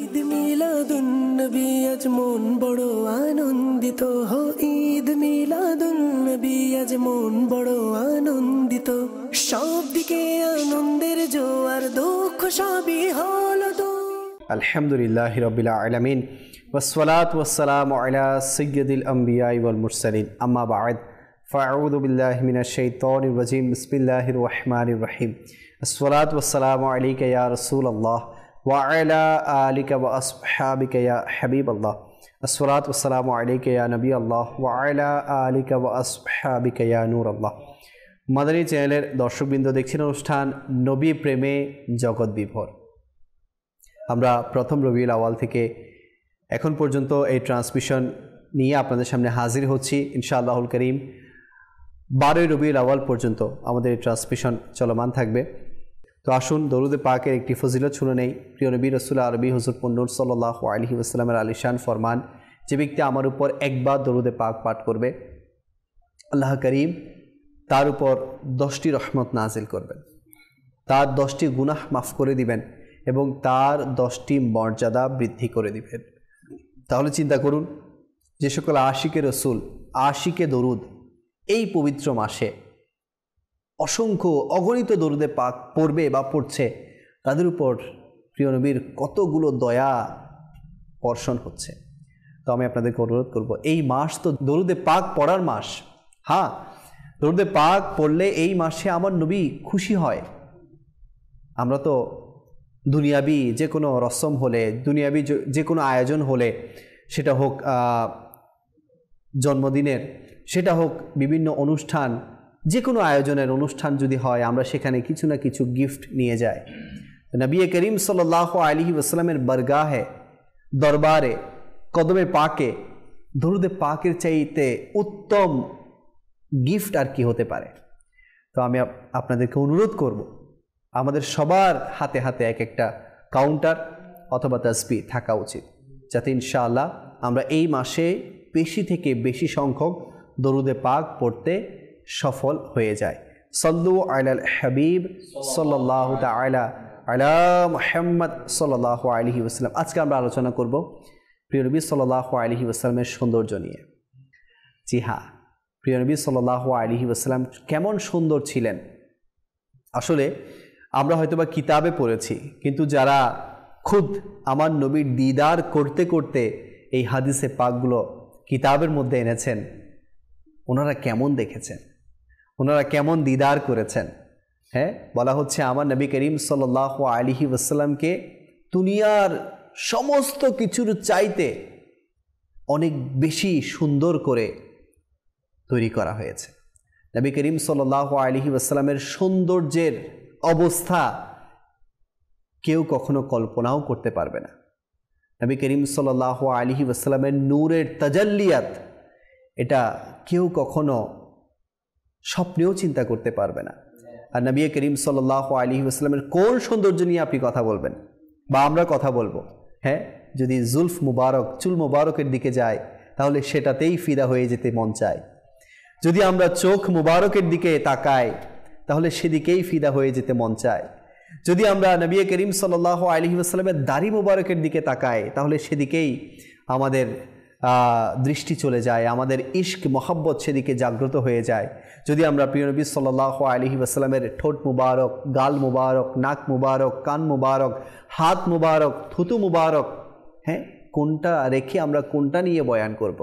ঈদ মিলাদুন নবী আজ মন বড় আনন্দিত হো, ঈদ মিলাদুন নবী আজ মন বড় আনন্দিত। সব দিকে আনন্দের জোয়ার, দুঃখ সবই হলো দূর। আলহামদুলিল্লাহি রাব্বিল আলামিন ওয়াসসালাতু ওয়াসসালামু আলা সাইয়্যিদিল আমবিয়া ওয়াল মুরসালিন, আম্মা বা'দ। ফাআউযু বিল্লাহি মিনাশ শাইতানির রাজীম। বিসমিল্লাহির রহমানির রহিম। আসসালাতু ওয়াসসালামু আলাইকা ইয়া রাসূলুল্লাহ ওয়া আলা আলিকা ওয়া আসহাবিকা ইয়া হাবিবাল্লাহ। আসসালাতু ওয়াসসালামু আলাইকা ইয়া নবিয়াল্লাহ ওয়া আলা আলিকা ওয়া আসহাবিকা ইয়া নূরাল্লাহ। মাদানী চ্যানেলের দর্শকবৃন্দ, দেখছেন অনুষ্ঠান নবী প্রেমে জগৎ বিভোর। আমরা প্রথম রবিউল আওয়াল থেকে এখন পর্যন্ত এই ট্রান্সমিশন নিয়ে আপনাদের সামনে হাজির হচ্ছি ইনশাআল্লাহুল করিম। 12 রবিউল আওয়াল পর্যন্ত আমাদের এই ট্রান্সমিশন চলমান থাকবে। তো আসুন দরুদে পাকের একটি ফজিলত শুনে নেই। প্রিয় নবী রাসূল আরবি হুজুর পুন্নুর সাল্লাল্লাহু আলাইহি ওয়াসাল্লামের আলিশান ফরমান, যে ব্যক্তি আমার উপর একবার দরুদে পাক পাঠ করবে, আল্লাহ করিম তার উপর 10টি রহমত নাজিল করবেন, তার 10টি গুনাহ মাফ করে দিবেন এবং তার 10টি মর্যাদা বৃদ্ধি করে দিবেন। তাহলে চিন্তা করুন, যে সকল আশিকে রসুল, আশিকে দরুদ এই পবিত্র মাসে অসংখ্য অগণিত দরুদে পাক পড়বে বা পড়ছে, তাদের উপর প্রিয় নবীর কতগুলো দয়া বর্ষণ হচ্ছে। তো আমি আপনাদেরকে অনুরোধ করব, এই মাস তো দরুদে পাক পড়ার মাস। হ্যাঁ, দরুদে পাক পড়লে এই মাসে আমার নবী খুশি হয়। আমরা তো দুনিয়াবি যে কোনো রসম হলে, দুনিয়াবি যে কোনো আয়োজন হলে, সেটা হোক জন্মদিনের, সেটা হোক বিভিন্ন অনুষ্ঠান, যে কোনো আয়োজনের অনুষ্ঠান যদি হয়, আমরা সেখানে কিছু না কিছু গিফট নিয়ে যাই। নবী করিম সাল্লাল্লাহু আলাইহি ওয়াসাল্লামের বারগাহে, দরবারে, কদমে পাকে দরুদে পাকের চাইতে উত্তম গিফট আর কি হতে পারে। তো আমি আপনাদেরকে অনুরোধ করব, আমাদের সবার হাতে হাতে এক একটা কাউন্টার অথবা তাসবিহ থাকা উচিত, যাতে ইনশাআল্লাহ আমরা এই মাসে বেশি থেকে বেশি সংখ্যক দরুদে পাক পড়তে সফল হয়ে যায়। সাল্লু আলাল হাবিব সাল্লাল্লাহু তাআলা আলা মুহাম্মদ সাল্লাল্লাহু আলাইহি ওয়াসাল্লাম। আজকে আমরা আলোচনা করব প্রিয় নবী সাল্লাল্লাহু আলাইহি ওয়াসাল্লামের সৌন্দর্য নিয়ে। জি হ্যাঁ, প্রিয় নবী সাল্লাল্লাহু আলাইহি ওয়াসাল্লাম কেমন সুন্দর ছিলেন। আসলে আমরা হয়তোবা কিতাবে পড়েছি, কিন্তু যারা খুদ আমার নবীর দিদার করতে করতে এই হাদিসে পাকগুলো কিতাবের মধ্যে এনেছেন, ওনারা কেমন দেখেছেন, ওনারা কেমন দিদার করেছেন। হ্যাঁ, বলা হচ্ছে আমার নবী করিম সাল্লাল্লাহু আলাইহি ওয়াসাল্লামকে দুনিয়ার সমস্ত কিছুর চাইতে অনেক বেশি সুন্দর করে তৈরি করা হয়েছে। নবী করিম সাল্লাল্লাহু আলাইহি ওয়াসাল্লামের সৌন্দর্যের অবস্থা কেউ কখনো কল্পনাও করতে পারবে না। নবী করিম সাল্লাল্লাহু আলাইহি ওয়াসাল্লামের নূরের তাজাল্লিয়াত, এটা কেউ কখনো স্বপ্নেও চিন্তা করতে পারবে না। আর নবী করিম সাল্লাল্লাহু আলাইহি ওয়াসাল্লামের কোন সৌন্দর্য নিয়ে আপনি কথা বলবেন বা আমরা কথা বলবো? হ্যাঁ, যদি জুলফ মুবারক, চুল মুবারকের দিকে যায়, তাহলে সেটাতেই ফিদা হয়ে যেতে মন চায়। যদি আমরা চোখ মুবারকের দিকে তাকাই, তাহলে সেদিকেই ফিদা হয়ে যেতে মন চায়। যদি আমরা নবী করিম সাল্লাল্লাহু আলাইহি ওয়াসাল্লামের দাড়ি মুবারকের দিকে তাকাই, তাহলে সেদিকেই আমাদের দৃষ্টি চলে যায়, আমাদের ইশক মহব্বত সেদিকে জাগ্রত হয়ে যায়। যদি আমরা প্রিয় নবী সাল্লাল্লাহু আলাইহি ওয়াসাল্লামের ঠোঁট মুবারক, গাল মুবারক, নাক মুবারক, কান মুবারক, হাত মুবারক, থুতু মুবারক, হ্যাঁ, কোনটা রেখে আমরা কোনটা নিয়ে বয়ান করব?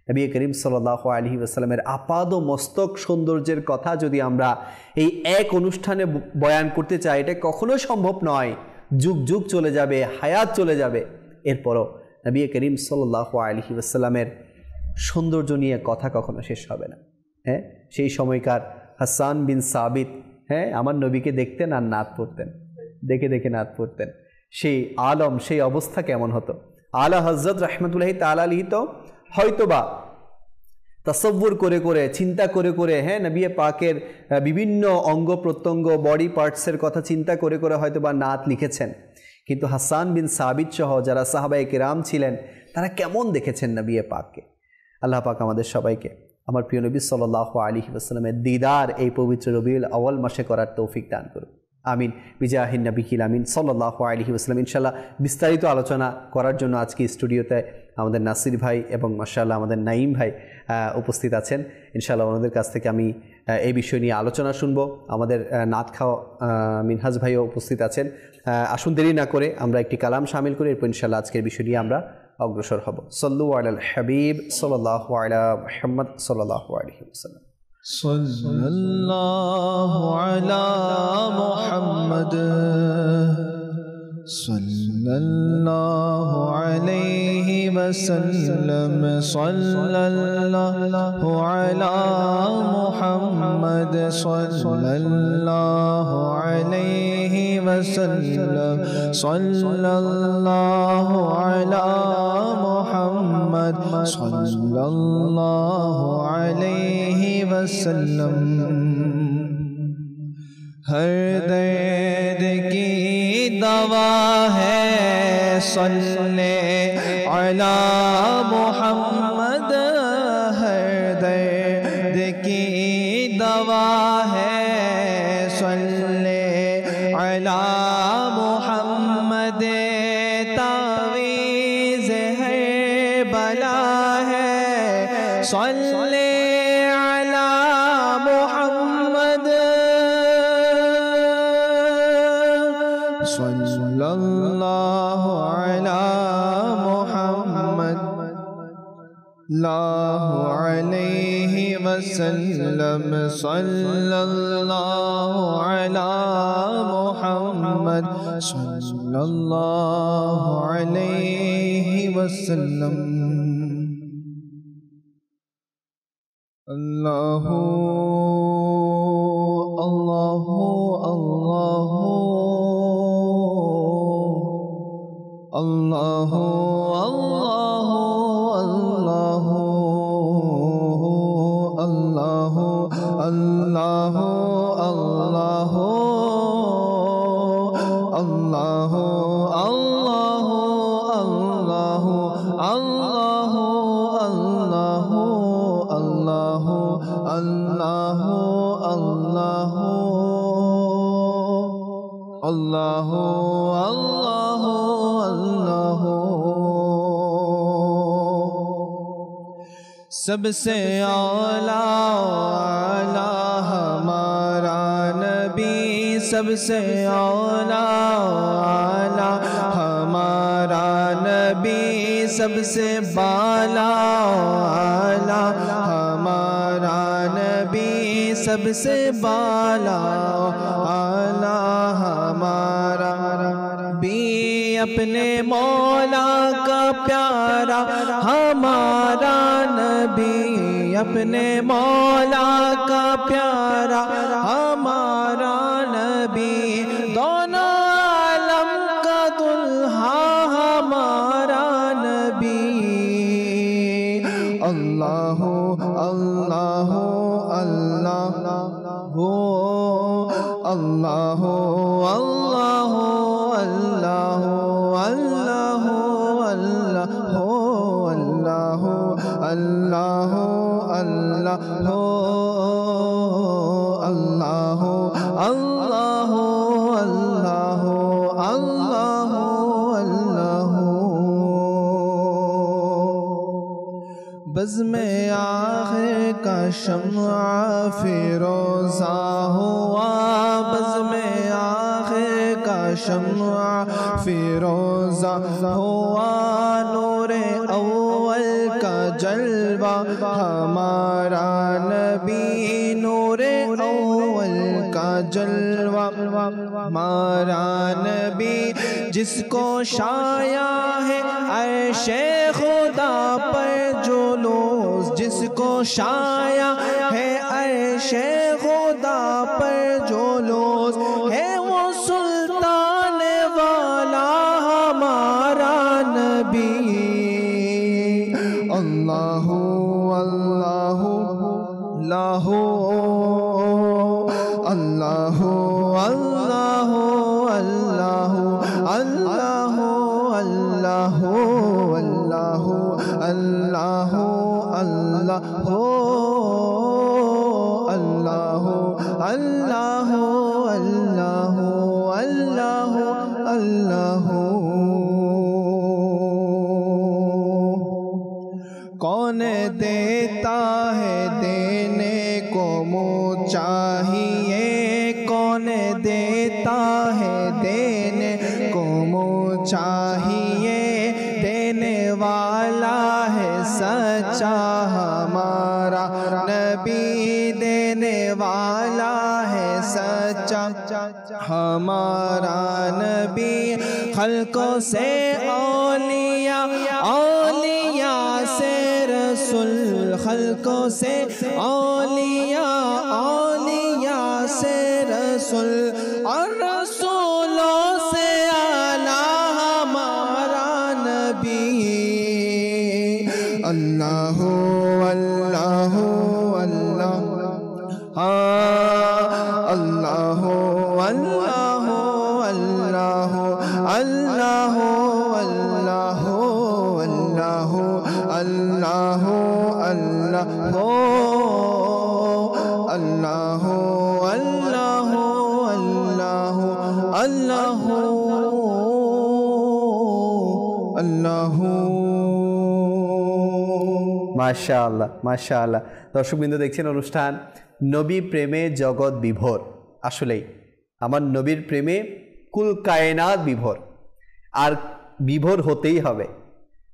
নবী করিম সাল্লাল্লাহু আলাইহি ওয়াসাল্লামের আপাদ মস্তক সৌন্দর্যের কথা যদি আমরা এই এক অনুষ্ঠানে বয়ান করতে চাই, এটা কখনো সম্ভব নয়। যুগ যুগ চলে যাবে, হায়াত চলে যাবে, এরপরও নবী করিম সাল্লাল্লাহু আলাইহি ওয়াসাল্লামের সৌন্দর্য নিয়ে কথা কখনো শেষ হবে না। হ্যাঁ, সেই সময়কার হাসান বিন সাবিত, হ্যাঁ, আমার নবীকে দেখতেন আর নাত পড়তেন, দেখে দেখে নাত পড়তেন। সেই আলম, সেই অবস্থা কেমন হতো? আলা হযরত রাহমাতুল্লাহি তাআলা আলাইহি তো হয়তোবা তাসাব্বুর করে করে, চিন্তা করে করে, হ্যাঁ, নবী পাকের বিভিন্ন অঙ্গ প্রত্যঙ্গ, বডি পার্টসের কথা চিন্তা করে করে হয়তোবা নাত লিখেছেন। কিন্তু হাসান বিন সাবিত সহ যারা সাহাবায়ে কেরাম ছিলেন, তারা কেমন দেখেছেন নবী পাককে। আল্লাহ পাক আমাদের সবাইকে আমার প্রিয় নবী সাল্লাল্লাহু আলাইহি ওয়াসাল্লামের দিদার এই পবিত্র রবিউল আউয়াল মাসে করার তৌফিক দান করুন। আমিন বিজাহিন নবিকিল আমিন সাল্লাল্লাহু আলাইহি ওয়াসাল্লাম। ইনশাআল্লাহ বিস্তারিত আলোচনা করার জন্য আজকে স্টুডিওতে আমাদের নাসির ভাই এবং মাশাআল্লাহ আমাদের নাঈম ভাই উপস্থিত আছেন। ইনশাআল্লাহ ওনাদের কাছ থেকে আমি এই বিষয় নিয়ে আলোচনা শুনবো। আমাদের নাত খাওয়া মিনহাজ ভাইও উপস্থিত আছেন। আসুন দেরি না করে আমরা একটি কালাম শামিল করি, এরপর ইনশাআল্লাহ আজকের বিষয় নিয়ে আমরা অগ্রসর হব। সাল্লু আলাল হাবিব সাল্লাল্লাহু আলা মুহাম্মদ সাল্লাল্লাহু আলাইহি ওয়াসাল্লাম। সাল্লাল্লাহু আলা মুহাম্মদ সাল্লাল্লাহু আলাইহি ওয়াসাল্লাম। সাল্লাল্লাহু আলা মুহাম্মদ সাল্লাল্লাহু আলাইহি ওয়াসাল্লাম। সাল্লাল্লাহু আলা মুহাম্মদ সাল্লাল্লাহু আলাইহি वसल्लम। हर दर्द की दवा है सल्ले अला मुहम्मद। हर दर्द की दवा है सल्ले अला मुहम्मद। तावीज़ है बला है सल्ले सल्लल्लाहु अला मुहम्मद सल्लल्लाहु अलैहि वसल्लम। सल्लल्लाहु अला मुहम्मद सल्लल्लाहु अलैहि वसल्लम। अल्लाहु अल्लाहु अल्लाहु अल्लाहु अल्लाहु अल्लाहु अल्लाहु अल्लाहु अल्लाहु अल्लाहु अल्लाहु अल्लाहु अल्लाहु अल्लाहु अल्लाहु अल्लाहु अल्लाहु अल्लाहु। सबसे आला आला हमारा नबी। सबसे आला आला हमारा नबी। सबसे बाला आला हमारा नबी। सबसे बाला आला हमारा नबी। अपने मौला का प्यारा हमारा नबी। अपने मौला का प्यारा हमारा नबी। दोनों आलम का दुल्हा हमारा नबी। अल्लाहु अल्लाहु अल्लाहु अल्लाहु अल्लाहु अल्लाहु अल्लाहु अल्लाहु अल्लाहु अल्लाहु अल्लाहु अल्लाहु अल्लाहु अल्लाहु अल्लाहु। बज़्म-ए आखिर का शम्आ फिरोज़ा हुआ। बज़्म-ए आखिर का शम्आ फिरोज़ा हुआ। नूरे अव्वल का जलवा हमारा नबी। नूरे अव्वल का जलवा हमारा नबी। जिसको शाया है अर्शे खुदा पर जुलूस। जिसको शाया है अर्शे खुदा पर जुलूस। है वो सुल्तान वाला हमारा नबी। अल्लाहु अल्लाहु अल्लाहु अल्लाहु अल्लाहु अल्लाहु अल्लाहु अल्लाहु अल्लाहु अल्लाहु अल्लाहु अल्लाहु अल्लाहु अल्लाहु अल्लाह कौन देता है देने को मुँह चाहिए कौन देता है देने को मुँह चाहिए देने वाला है सच्चा हमारा नबी देने वाला है सच्चा हमारा नबी खल्कों से औलिया औलिया से रसूल खल्कों से औलिया औलिया से रसूल और रसूलों से आला हमारा नबी अल्लाह अल्लाह अल्लाह अल्लाह अल्लाह अल्लाह अल्लाह अल्लाह अल्लाह अल्लाह अल्लाह अल्लाह अल्लाह अल्लाह अल्लाह মাশাআল্লাহ মাশাআল্লাহ। দর্শকবৃন্দ দেখছেন অনুষ্ঠান নবী প্রেমে জগৎ বিভোর। আসলেই আমার নবীর প্রেমে কুল কায়নাত বিভোর, আর বিভোর হতেই হবে,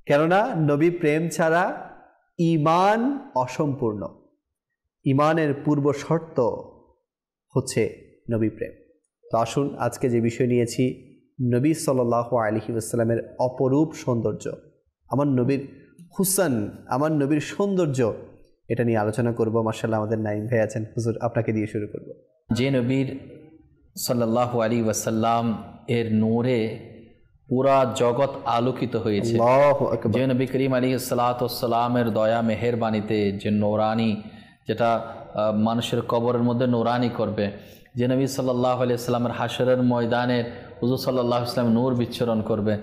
কেননা নবী প্রেম ছাড়া ঈমান অসম্পূর্ণ। ঈমানের পূর্ব শর্ত হচ্ছে নবী প্রেম। তো আসুন আজকে যে বিষয় নিয়েছি নবী সাল্লাল্লাহু আলাইহি ওয়াসাল্লামের অপরূপ সৌন্দর্য, আমার নবীর হুসন, আমার নবীর সৌন্দর্য, এটা নিয়ে আলোচনা করব। মাশাআল্লাহ আমাদের নাইম ভাই আছেন, হুজুর আপনাকে দিয়ে শুরু করব। যে নবীর সাল্লাল্লাহু আলাইহি ওয়াসাল্লাম এর নূরে পুরা জগৎ আলোকিত হয়েছে, আল্লাহু আকবার। যে নবী করিম আলাইহিস সালাতু ওয়াস সালামের দয়া মেহেরবানিতে যে নূরানি, যেটা মানুষের কবরের মধ্যে নূরানি করবে, যে নবী সাল্লাল্লাহু আলাইহি ওয়াসাল্লামের হাশরের ময়দানে হুজুর সাল্লাল্লাহু আলাইহি ওয়াসাল্লাম নূর বিচ্ছুরণ করবে।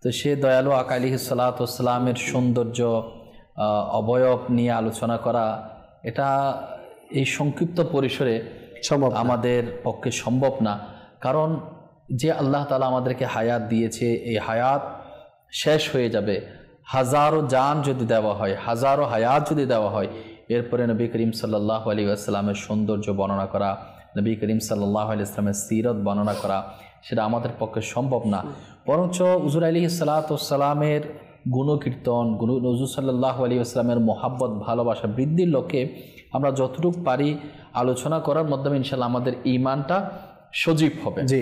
তো সে দয়ালু আকা আলাইহিস সালাতু ওয়াস সালামের সৌন্দর্য অবয়ব নিয়ে আলোচনা করা, এটা এই সংক্ষিপ্ত পরিসরে আমাদের পক্ষে সম্ভব না। কারণ যে আল্লাহ তাআলা আমাদেরকে হায়াত দিয়েছে, এই হায়াত শেষ হয়ে যাবে। হাজারো জান যদি দেওয়া হয়, হাজারো হায়াত যদি দেওয়া হয়, এরপরে নবী করিম সাল্লাল্লাহু আলাইহি ওয়াসাল্লামের সৌন্দর্য বর্ণনা করা, নবী করিম সাল্লাল্লাহু আলাইহি ওয়াসাল্লামের সিরত বর্ণনা করা, সেটা আমাদের পক্ষে সম্ভব না। বরঞ্চ হুজুর আলাইহিস সালাতু ওয়াস সালামের গুণকীর্তন, হুজুর সাল্লাল্লাহু আলাইহি ওয়াসাল্লামের মহাব্বত, ভালোবাসা বৃদ্ধির লক্ষ্যে আমরা যতটুকু পারি আলোচনা করার মাধ্যমে ইনশাআল্লাহ আমাদের ঈমানটা সজীব হবে। জি,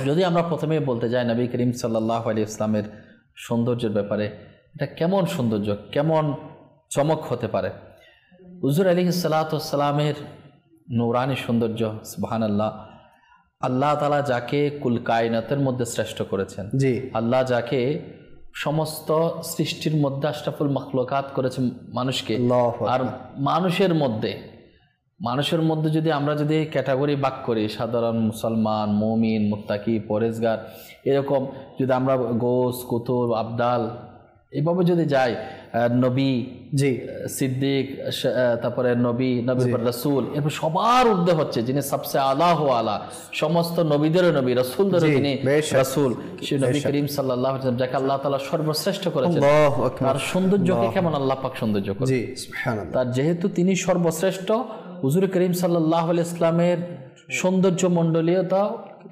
যদি আমরা প্রথমে বলতে যাই নবী করিম সাল্লাল্লাহু আলাইহি ওয়াসাল্লামের সৌন্দর্যের ব্যাপারে, এটা কেমন সৌন্দর্য, কেমন চমক হতে পারে। হুজুর আলাইহিস সালাতু ওয়াস সালামের নূরানি সৌন্দর্য, সুবহানাল্লাহ। আল্লাহ তাআলা যাকে কুল কায়নাতের মধ্যে শ্রেষ্ঠ করেছেন, জি, আল্লাহ যাকে সমস্ত সৃষ্টির মধ্যে আশরাফুল মাখলুকাত করেছেন মানুষকে, আর মানুষের মধ্যে যদি আমরা যদি ক্যাটাগরি ভাগ করি, সাধারণ মুসলমান, মুমিন, মুত্তাকি, পরেজগার, এরকম যদি আমরা গোস, কুতুব, আবদাল এইভাবে যদি যাই, নবী, জি, সিদ্দিক, তারপরে নবীর রাসূল, এরপর সবার ঊর্ধ্বে হচ্ছে যিনি সবচেয়ে আলা হো আলা, সমস্ত নবীদেরও নবী, রাসূলদেরও যিনি রাসূল, সে নবী করিম সাল্লাল্লাহু আলাইহি ওয়াসাল্লাম, যাকে আল্লাহ তাআলা সর্বশ্রেষ্ঠ করেছেন। তার সৌন্দর্যকে কেমন আল্লাহ পাক সৌন্দর্য করেন, জি, সুবহানাল্লাহ। তার যেহেতু তিনি সর্বশ্রেষ্ঠ, হুজুর করিম সাল্লাল্লাহু আলাইহি ওয়াসাল্লামের সৌন্দর্য মণ্ডলীয়তা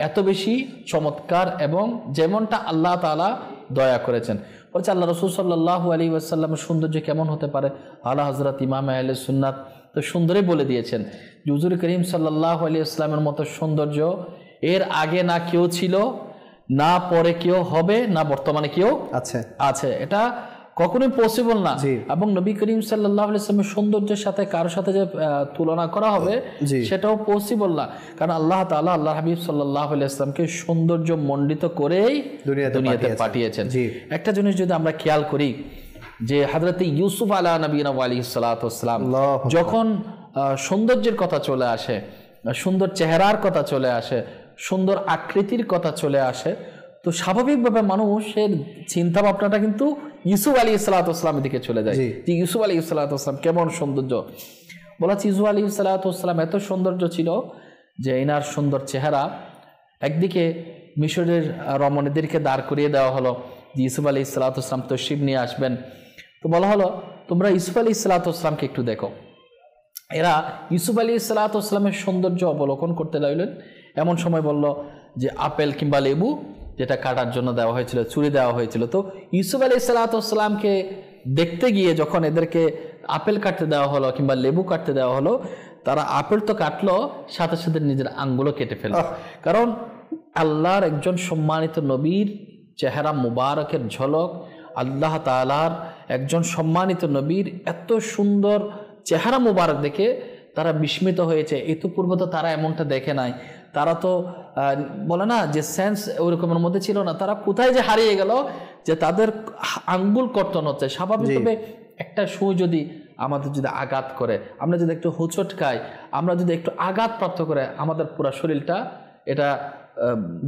এত বেশি চমৎকার, এবং যেমনটা আল্লাহ তাআলা দয়া করেছেন। বলছে আল্লাহ রাসূল সাল্লাল্লাহু আলাইহি ওয়াসাল্লামের সৌন্দর্য কেমন হতে পারে, আলা হযরত ইমাম আহলে সুন্নাত তো সুন্দরই বলে দিয়েছেন যে হুজুর করিম সাল্লাল্লাহু আলাইহি ওয়াসাল্লামের মতো সৌন্দর্য এর আগে না কেউ ছিল, না পরে কেউ হবে, না বর্তমানে কেউ আছে। এটা কখনোই পসিবল না। এবং নবী করিম সাল্লাল্লাহু আলাইহি ওয়াসাল্লামের সৌন্দর্যের সাথে কারোর সাথে যে তুলনা করা হবে সেটাও পসিবল না, কারণ আল্লাহ তাআলা আল্লাহ হাবিব সাল্লাল্লাহু আলাইহি ওয়াসাল্লামকে সৌন্দর্য মণ্ডিত করেই দুনিয়াতে পাঠিয়েছেন। একটা জিনিস যদি আমরা খেয়াল করি যে হযরত ইউসুফ আলা নবিয়িনা ওয়া আলাইহিস সালাতু ওয়াস সালাম যখন সৌন্দর্যের কথা চলে আসে, সুন্দর চেহারার কথা চলে আসে, সুন্দর আকৃতির কথা চলে আসে, তো স্বাভাবিকভাবে মানুষের চিন্তা ভাবনাটা কিন্তু ইউসুফ আলাইহিস সালাতু ওয়াস সালামের দিকে চলে যায় যে ইউসুফ আলাইহিস সালাতু ওয়াস সালাম কেমন সৌন্দর্য। বলা হচ্ছে ইউসুফ আলাইহিস সালাতু ওয়াস সালাম এত সৌন্দর্য ছিল যে এনার সুন্দর চেহারা একদিকে মিশরের রমণীদেরকে দাঁড় করিয়ে দেওয়া হলো যে ইউসুফ আলী ইসলাতাম তশরিফ নিয়ে আসবেন। তো বলা হলো তোমরা ইউসুফ আলী ইসলাতামকে একটু দেখো। এরা ইউসুফ আলী ইসলাতামের সৌন্দর্য অবলোকন করতে লাগলেন। এমন সময় বলল যে আপেল কিংবা লেবু যেটা কাটার জন্য দেওয়া হয়েছিল, ছুরি দেওয়া হয়েছিল। তো ইউসুফ আলী ইসলাতামকে দেখতে গিয়ে যখন এদেরকে আপেল কাটতে দেওয়া হলো কিংবা লেবু কাটতে দেওয়া হলো, তারা আপেল তো কাটলো, সাথে সাথে নিজের আঙ্গুলও কেটে ফেলল। কারণ আল্লাহর একজন সম্মানিত নবীর চেহারা মুবারকের ঝলক, আল্লাহ তাআলার একজন সম্মানিত নবীর এত সুন্দর চেহারা মুবারক দেখে তারা বিস্মিত হয়েছে। ইতিপূর্বে তো তারা এমনটা দেখে নাই। তারা তো বলে না যে সেন্স ওই রকমের মধ্যে ছিল না। তারা কোথায় যে হারিয়ে গেল যে তাদের আঙ্গুল কর্তন হচ্ছে। স্বাভাবিকভাবে একটা সুই যদি আমাদের যদি আঘাত করে, আমরা যদি একটু হোঁচট খাই, আমরা যদি একটু আঘাত প্রাপ্ত করে, আমাদের পুরো শরীরটা এটা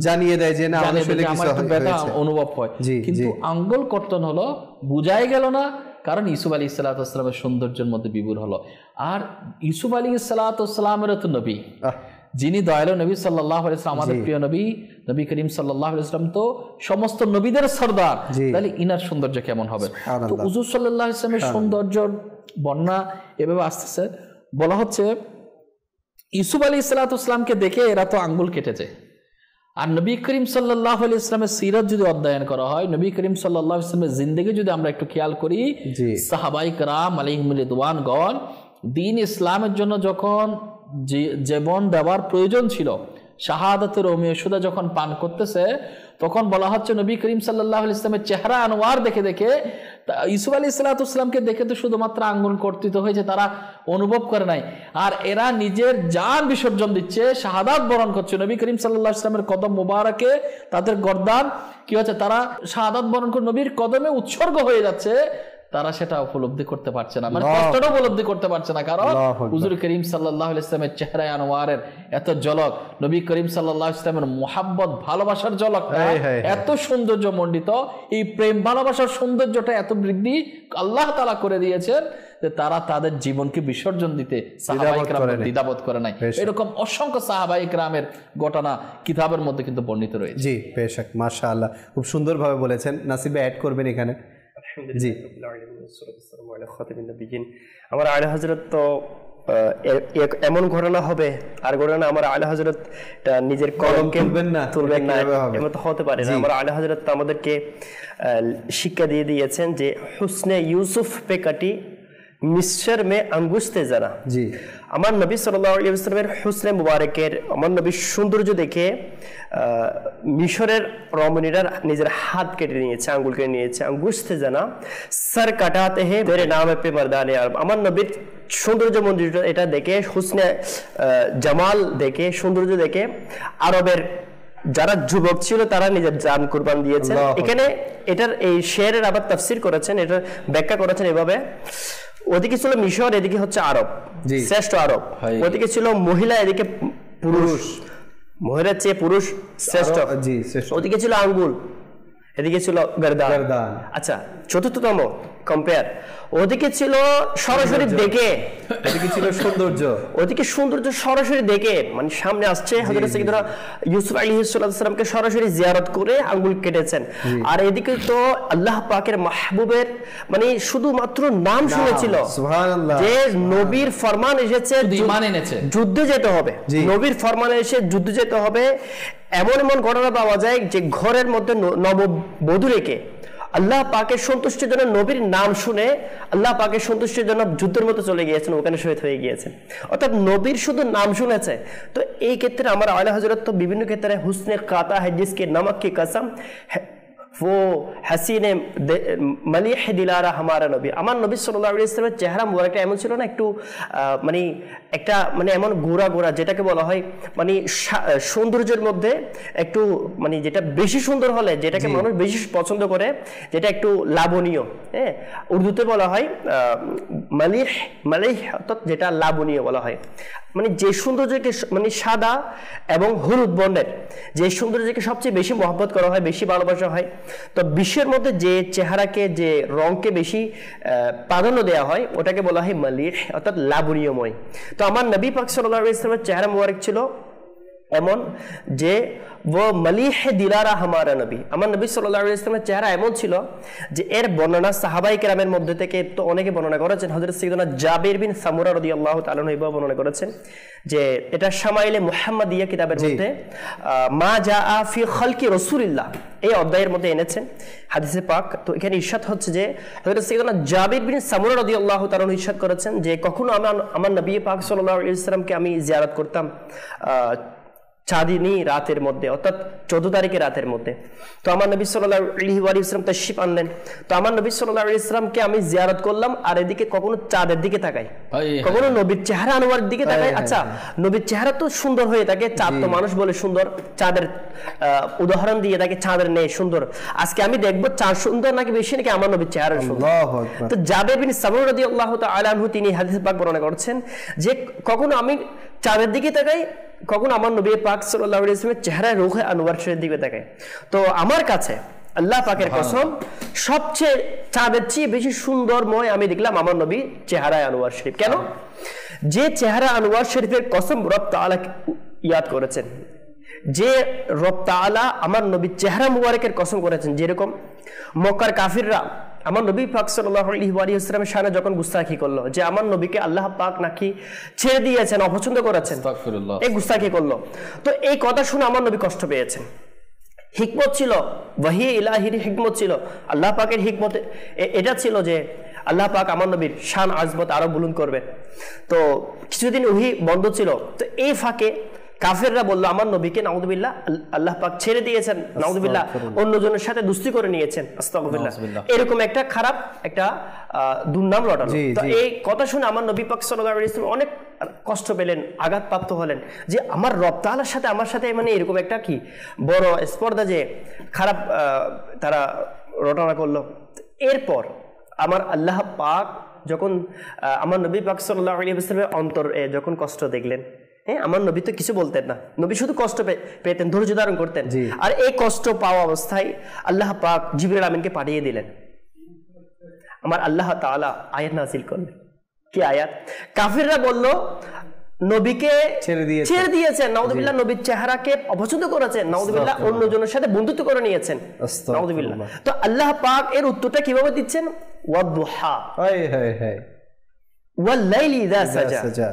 জানিয়ে দেয় যে না আমার শরীরে কিছু ব্যথা অনুভব হয়। কিন্তু আঙ্গুল কর্তন হলো, বুঝাই গেল না, কারণ ইউসুফ আলী ইসলাতামের সৌন্দর্যের মধ্যে বিভোর হলো। আর ইউসুফ আলী ইসলাতামেরও তো নবী, যিনি দয়ালু নবী সাল্লাল্লাহু আলাইহি ওয়াসাল্লাম, আমাদের প্রিয় নবী, নবী করিম সাল্লাল্লাহু আলাইহি ওয়াসাল্লাম তো সমস্ত নবীদের সরদার, তাহলে ইনার সৌন্দর্য কেমন হবে? তো হুজুর সাল্লাল্লাহু আলাইহি ওয়াসাল্লামের সৌন্দর্যের বর্ণনা এভাবে আসতেছে। বলা হচ্ছে ইউসুফ আলী ইসলাতামকে দেখে এরা তো আঙ্গুল কেটেছে। আর নবী করিম সাল্লাল্লাহু আলাইহি ওয়াসাল্লামের সিরাত যদি অধ্যয়ন করা হয়, নবী করিম সাল্লাল্লাহু আলাইহি ওয়াসাল্লামের জিন্দেগি যদি আমরা একটু খেয়াল করি, সাহাবায়ে কেরাম আলাইহিম রিদওয়ানগণ দ্বীন ইসলামের জন্য যখন জীবন দেওয়ার প্রয়োজন ছিল, শাহাদাতের অমিয়সুদা যখন পান করতেছে, তখন বলা হচ্ছে নবী করিম সাল্লাল্লাহু আলাইহি ওয়াসাল্লামের চেহারা আনোয়ার দেখে দেখে ইউসুফ আলী ইসলাতামকে দেখে তো শুধুমাত্র আঙ্গুল কর্তিত হয়েছে, তারা অনুভব করে নাই। আর এরা নিজের জান বিসর্জন দিচ্ছে, শাহাদাত বরণ করছে। নবী করিম সাল্লাল্লাহু আলাইহি ওয়াসাল্লামের কদম মোবারকে তাদের গর্দান কি হচ্ছে, তারা শাহাদাত বরণ করে নবীর কদমে উৎসর্গ হয়ে যাচ্ছে। তারা সেটা উপলব্ধি করতে পারছে না, মানে কষ্টটা উপলব্ধি করতে পারছে না। কারণ হুজুর করিম সাল্লাল্লাহু আলাইহি ওয়াসাল্লামের চেহারায় আনোয়ারের এত ঝলক, নবী করিম সাল্লাল্লাহু আলাইহি ওয়াসাল্লামের মুহাব্বত ভালোবাসার ঝলক এত সৌন্দর্য মণ্ডিত। এই প্রেম ভালোবাসার সৌন্দর্যটা এত বৃদ্ধি আল্লাহ তাআলা করে দিয়েছেন যে তারা তাদের জীবনকে বিসর্জন দিতে সাহাবায়ে কেরাম দ্বিধাবোধ করে নাই। এরকম অসংখ্য সাহাবায়ে কেরামের ঘটনা কিতাবের মধ্যে কিন্তু বর্ণিত রয়েছে। জি বেশক, মাশাআল্লাহ, খুব সুন্দরভাবে বলেছেন। নাসিবে অ্যাড করবেন এখানে। জি, আমার আলা হযরত তো এমন ঘটনা হবে, আর ঘটনা আমার আলা হযরত নিজের কলমকে তুলবেন না, এমন তো হতে পারে না। আমার আলা হযরত আমাদেরকে শিক্ষা দিয়ে দিয়েছেন যে হুসনে ইউসুফ পে কাটি মিসর মে আঙ্গুশতে জানা। জি, আমার নবী সাল্লাল্লাহু আলাইহি ওয়াসাল্লামের হুসনে মুবারকের, আমার নবীর সৌন্দর্য দেখে মিশরের রমণীরা নিজের হাত কেটে নিয়েছে, আঙ্গুল কেটে নিয়েছে। আঙ্গুশতে জানা সর কাটাতে হে মেরে নামে পে মর্দানে আরব। আমার নবীর সৌন্দর্য মন্দির এটা দেখে, হুসনে জামাল দেখে, সৌন্দর্য দেখে আরবের যারা যুবক ছিল তারা নিজের জান কুরবান দিয়েছেন। এখানে এটার এই শেরের আবার তাফসীর করেছেন, এটা ব্যাখ্যা করেছেন এভাবে, ওদিকে ছিল মিশর, এদিকে হচ্ছে আরব, শ্রেষ্ঠ আরব। ওদিকে ছিল মহিলা, এদিকে পুরুষ, মহিলার চেয়ে পুরুষ শ্রেষ্ঠ। ওদিকে ছিল আঙ্গুল, এদিকে ছিল গর্দান। আচ্ছা, চতুর্থতম কম্পেয়ার, ওদিকে ছিল সরাসরি দেখে, এদিকে ছিল সৌন্দর্য, ওদিকে সৌন্দর্য সরাসরি দেখে, মানে সামনে আসছে হযরত সাইয়্যিদুনা ইউসুফ আলাইহিস সালামকে সরাসরি জিয়ারত করে আঙ্গুল কেটেছেন। আর এদিকে তো আল্লাহ পাকের মাহবুবের মানে শুধুমাত্র নাম শুনেছিল, সুবহানাল্লাহ, যে নবীর ফরমান এসেছে ঈমান এনেছে, যুদ্ধে যেতে হবে, নবীর ফরমান এসে যুদ্ধে যেতে হবে। এমন এমন ঘটনা পাওয়া যায় যে ঘরের মধ্যে নববধূ রেখে আল্লাহ পাকের সন্তুষ্টির জন্য নবীর নাম শুনে আল্লাহ পাকের সন্তুষ্টির জন্য যুদ্ধের মতো চলে গিয়েছেন, ওখানে শহীদ হয়ে গিয়েছেন। অর্থাৎ নবীর শুধু নাম শুনেছে। তো এই ক্ষেত্রে আমার আলা হযরত তো বিভিন্ন ক্ষেত্রে হুসনে কাতা है जिसके नमक की कसम वो হাসিনে মালিহ দিলারা হামারা নবী। আমার নবী সাল্লাল্লাহু আলাইহি ওয়াসাল্লামের চেহারা মুবারকটা এমন ছিল না, একটু মানে একটা মানে এমন গোরা গোরা, যেটাকে বলা হয় মানে সৌন্দর্যের মধ্যে একটু মানে যেটা বেশি সুন্দর হলে যেটাকে মানুষ বেশি পছন্দ করে, যেটা একটু লাবণীয়, হ্যাঁ, উর্দুতে বলা হয় মালিহ, মালিহ অর্থাৎ যেটা লাবণীয় বলা হয়। মানে যে সৌন্দর্যকে মানে সাদা এবং হলুদ বর্ণের যে সৌন্দর্যকে সবচেয়ে বেশি মহব্বত করা হয়, বেশি ভালোবাসা হয়। তো বিশ্বের মধ্যে যে চেহারাকে, যে রংকে বেশি প্রাধান্য দেওয়া হয় ওটাকে বলা হয় মালিহ অর্থাৎ লাবণীয়ময়। তো আমার নবী পাক সাল্লাল্লাহু আলাইহি ওয়াসাল্লামের চেহারা মুবারক ছিল এমন যে ও মালিহে দিলারা হামারা নবী, আমার নবী সাল্লাল্লাহু আলাইহি ওয়াসাল্লামের চেহারা এমন ছিল যে এর বর্ণনা সাহাবাই কেরামের মধ্যে থেকে তো অনেকে বর্ণনা করেছেন। হযরত সাইয়েদনা জাবির বিন সামুরা রাদিয়াল্লাহু তাআলা আনহু বর্ণনা করেছেন যে এটা শামাইলে মুহাম্মাদিয়া কিতাবের মধ্যে মা জাআ ফি খালকি রাসূলিল্লাহ এই অধ্যায়ের মধ্যে এনেছেন হাদিসে পাক। তো এখানে ইরশাদ হচ্ছে যে হযরত সাইয়েদনা জাবির বিন সামুরা রাদিয়াল্লাহু তাআলা আনহু ইরশাদ করেছেন যে কখনো আমার নবী পাক সাল্লাল্লাহু আলাইহি ওয়াসাল্লামকে আমি জিয়ারত করতাম চাঁদিনী রাতের মধ্যে, অর্থাৎ 14 তারিখের রাতের মধ্যে। তো আমার নবী সাল্লাল্লাহু আলাইহি ওয়াসাল্লাম তাশরিফ আনলেন, তো আমার নবী সাল্লাল্লাহু আলাইহি ওয়াসাল্লামকে আমি জিয়ারত করলাম, আর এদিকে কখনো চাঁদের দিকে তাকাই, কখনো নবীর চেহারা আনোয়ারের দিকে তাকাই। আচ্ছা, নবীর চেহারা তো সুন্দর হয়ে থাকে, চাঁদ তো মানুষ বলে সুন্দর, চাঁদের উদাহরণ দিয়ে থাকে চাঁদের নেই সুন্দর। আজকে আমি দেখবো চাঁদ সুন্দর নাকি বেশি নাকি আমার নবীর চেহারা সুন্দর। তো জাবের বিন সামুরা রাদিয়াল্লাহু তাআলা আনহু তিনি হাদিস পাক বর্ণনা করছেন যে কখনো আমি চাঁদের দিকে তাকাই, কখনো আমার নবী পাক সাল্লাল্লাহু আলাইহি ওয়াসাল্লামের চেহারা রূহে আনোয়ার শরীফের দিকে তাকাই। তো আমার কাছে আল্লাহ পাকের কসম সবচেয়ে চাঁদের চেয়ে বেশি সুন্দরময় আমি দেখলাম আমার নবী চেহারা আনোয়ার শরীফ। কেন? যে চেহারা আনোয়ার শরীফের কসম রব তাআলা ইয়াদ করেছেন, যে রব তাআলা আমার নবীর চেহারা মুবারকের কসম করেছেন। যেরকম মক্কার কাফিররা আমার নবী পাক সাল্লাল্লাহু আলাইহি ওয়াসাল্লামের শানে যখন গুস্তাখি করলো যে আমার নবীকে আল্লাহ পাক নাকি ছেড়ে দিয়েছেন, অপছন্দ করেছেন, এই গুস্তাখি করলো, তো এই কথা শুনে আমার নবী কষ্ট পেয়েছেন। হিকমত ছিল, ওয়াহি ইলাহির হিকমত ছিল, আল্লাহ পাকের হিকমত এটা ছিল যে আল্লাহ পাক আমার নবীর শান আজমত আরো বুলন্দ করবে। তো কিছুদিন ওহি বন্ধ ছিল, তো এই ফাঁকে কাফেররা বললো আমার নবীকে নাউযুবিল্লাহ আল্লাহ পাক ছেড়ে দিয়েছেন, নাউযুবিল্লাহ অন্যজনের সাথে দুস্তি করে নিয়েছেন, আস্তাগফিরুল্লাহ, এরকম একটা খারাপ একটা দুর্নাম রটানো। তো এই কথা শুনে আমার নবী পাক সাল্লাল্লাহু আলাইহি ওয়াসাল্লাম অনেক কষ্ট পেলেন, আঘাতপ্রাপ্ত হলেন যে আমার রব তাআলার সাথে আমার সাথে মানে এরকম একটা কি বড় স্পর্ধা যে খারাপ তারা রটনা করলো। এরপর আমার আল্লাহ পাক যখন আমার নবী পাক সাল্লাল্লাহু আলাইহি ওয়াসাল্লামের অন্তরে যখন কষ্ট দেখলেন, আমার নবী তো কিছু বলতেন না, নবী শুধু কষ্ট পেতেন, ধৈর্য ধারণ করতেন। আর এই কষ্ট পাওয়া অবস্থায় আল্লাহ পাক জিবরিল আমিনকে পাঠিয়ে দিলেন। আমার আল্লাহ তাআলা আয়াত নাযিল করলেন। কি আয়াত? কাফিররা বলল নবীকে ছেড়ে দিয়েছেন, নাউযুবিল্লাহ নবীর চেহারাকে অপছন্দ করেছেন, নাউযুবিল্লাহ অন্যজনের সাথে বন্ধুত্ব করে নিয়েছেন, নাউযুবিল্লাহ। তো আল্লাহ পাক এর উত্তরটা কিভাবে দিচ্ছেন? ওয়াদ-দুহা, হায় হায় হায়, ওয়াল লাইলি ইযা সাজা।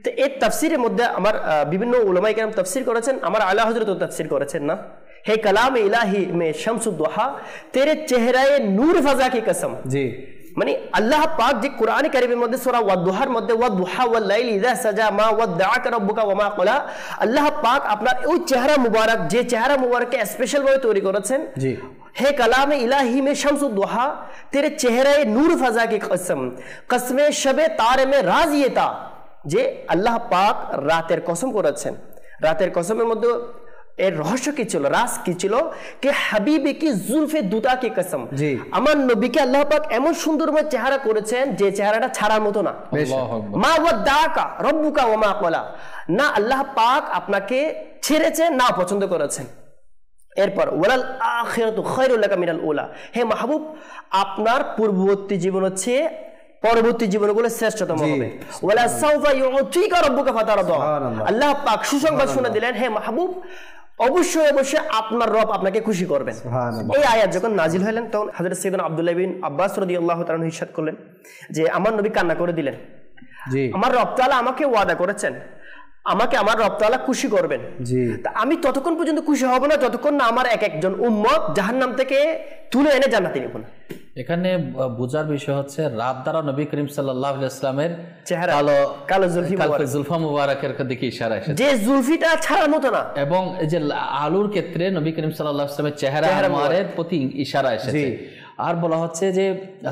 তো এই তাফসিরের মধ্যে আমার বিভিন্ন উলামায়ে কেরাম তাফসির করেছেন, আমার আলা হযরত তাফসির করেছেন না, হে কালাম ইলাহি মে শামসুদ দুহা তেরে চেহারায়ে নূর ফাজা কি কসম। জি, মানে আল্লাহ পাক যে কোরআন কারীমের মধ্যে সূরা ওয়াদ-দুহার মধ্যে ওয়াদ-দুহা ওয়াল লাইলি ইযা সাজা মা ওয়াদআকা রাব্বুকা ওয়া মা ক্বালা, আল্লাহ পাক আপনার ওই চেহারা মুবারক, যে চেহারা মুবারককে স্পেশাল ভাবে তৈরি করেছেন, জি, হে কালাম ইলাহি মে শামসুদ দুহা তেরে চেহারায়ে নূর ফাজা কি কসম, কসমে শবে তারে মে রাজ ইয়ে তা, যে আল্লাহ পাক রাতের কসম করেছেন। রাতের কসমের মধ্যে এর রহস্য কি ছিল, রাজ কি ছিল? কে হাবিবি কি জুলফে দুতা কি কসম, আমার নবীকে আল্লাহ পাক এমন সুন্দরময় চেহারা করেছেন যে চেহারাটা ছাড়ার মতো না। মা ওয়াদআকা রাব্বুকা ওয়া মা ক্বালা, না আল্লাহ পাক আপনাকে ছেড়েছেন না পছন্দ করেছেন। এরপর ওয়ালাল আখিরাতু খায়রুল লাকা মিনাল উলা, হে মাহবুব আপনার পূর্ববর্তী জীবন হচ্ছে পরবর্তী জীবনগুলো শ্রেষ্ঠতম হবে। ওয়ালা সাউফা ইউতিকা রাব্বুকা ফাতারদা, আল্লাহ পাক সুসংবাদ শুনে দিলেন, হে মাহবুব অবশ্যই অবশ্যই আপনার রব আপনাকে খুশি করবেন। এই আয়াত যখন নাজিল হলেন তখন হযরত সাইয়েদনা আব্দুল্লাহ বিন আব্বাস রাদিয়াল্লাহু তাআলা ইরশাদ করলেন যে আমার নবী কান্না করে দিলেন, আমার রব তাআলা আমাকে ওয়াদা করেছেন আমাকে আমার রব তাআলা খুশি করবেন, তা আমি ততক্ষণ পর্যন্ত খুশি হব না যতক্ষণ না আমার এক একজন উম্মত জাহান্নাম থেকে তুলে এনে জান্নাতে নিব না। এখানে বোঝার বিষয় হচ্ছে রাত দ্বারা নবী করিম সাল্লাল্লাহু আলাইহি ওয়াসাল্লামের চেহারা কালো জুলফি মুবারকের দিকে ইশারা এসেছে, যে জুলফিটা ছাড়ার মতো না, এবং এই যে আলুর ক্ষেত্রে নবী করিম সাল্লাল্লাহু আলাইহি ওয়াসাল্লামের চেহারা আনোয়ারের প্রতি ইশারা এসেছে। আর বলা হচ্ছে যে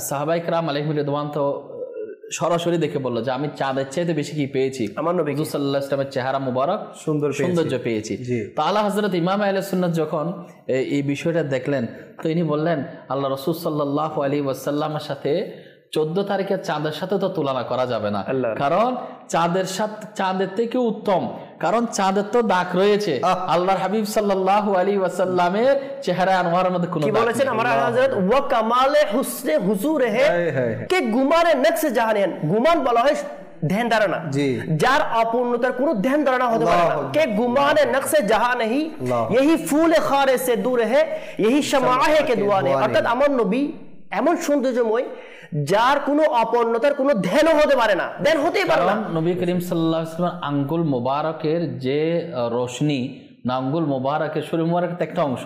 সাহাবায়ে কেরাম আলাইহিম রিদওয়ান তো সরাসরি দেখে বললো যে আমি চাঁদের চাইতে বেশি কি পেয়েছি, আমার নবী সাল্লাল্লাহু আলাইহি ওয়াসাল্লামের চেহারা মুবারক সৌন্দর্য পেয়েছি। তো আলা হযরত ইমাম আহলে সুন্নাত যখন এই বিষয়টা দেখলেন তো ইনি বললেন আল্লাহ রাসূল সাল্লাল্লাহু আলাইহি ওয়াসাল্লামের সাথে 14 তারিখের চাঁদের সাথে তো তুলনা করা যাবে না, কারণ চাঁদের থেকে উত্তম, কারণ চাঁদের তো দাগ রয়েছে, আল্লাহর হাবিব সাল্লাল্লাহু আলাইহি ওয়াসাল্লামের চেহারা আনোয়ারের মধ্যে কোনো দাগ নেই। কি বলেছেন আমার হযরত ওয়া কামালে হুসনে হুজুরহে কে গুমানে নকশ জাহান, গুমান বলা হয় ধ্যান ধারণা, জি। যার অপূর্ণতার কোনো ধ্যান ধারণা হতে পারে না। আল্লাহু কে গুমানে নকশে জাহা নেহি, यही फूल खारे से दूर है, यही शमा है के दुआ ने। অর্থাৎ আমার নবী এমন সৌন্দর্যময় যার কোনো অপূর্ণতার কোনো ধ্যানও হতে পারে না, ধ্যান হতেই পারে না। নবী করিম সাল্লাল্লাহু আলাইহি ওয়াসাল্লাম আঙ্গুল মোবারকের যে রোশনি না, আঙ্গুল মোবারকের শরীর মোবারকের একটা অংশ,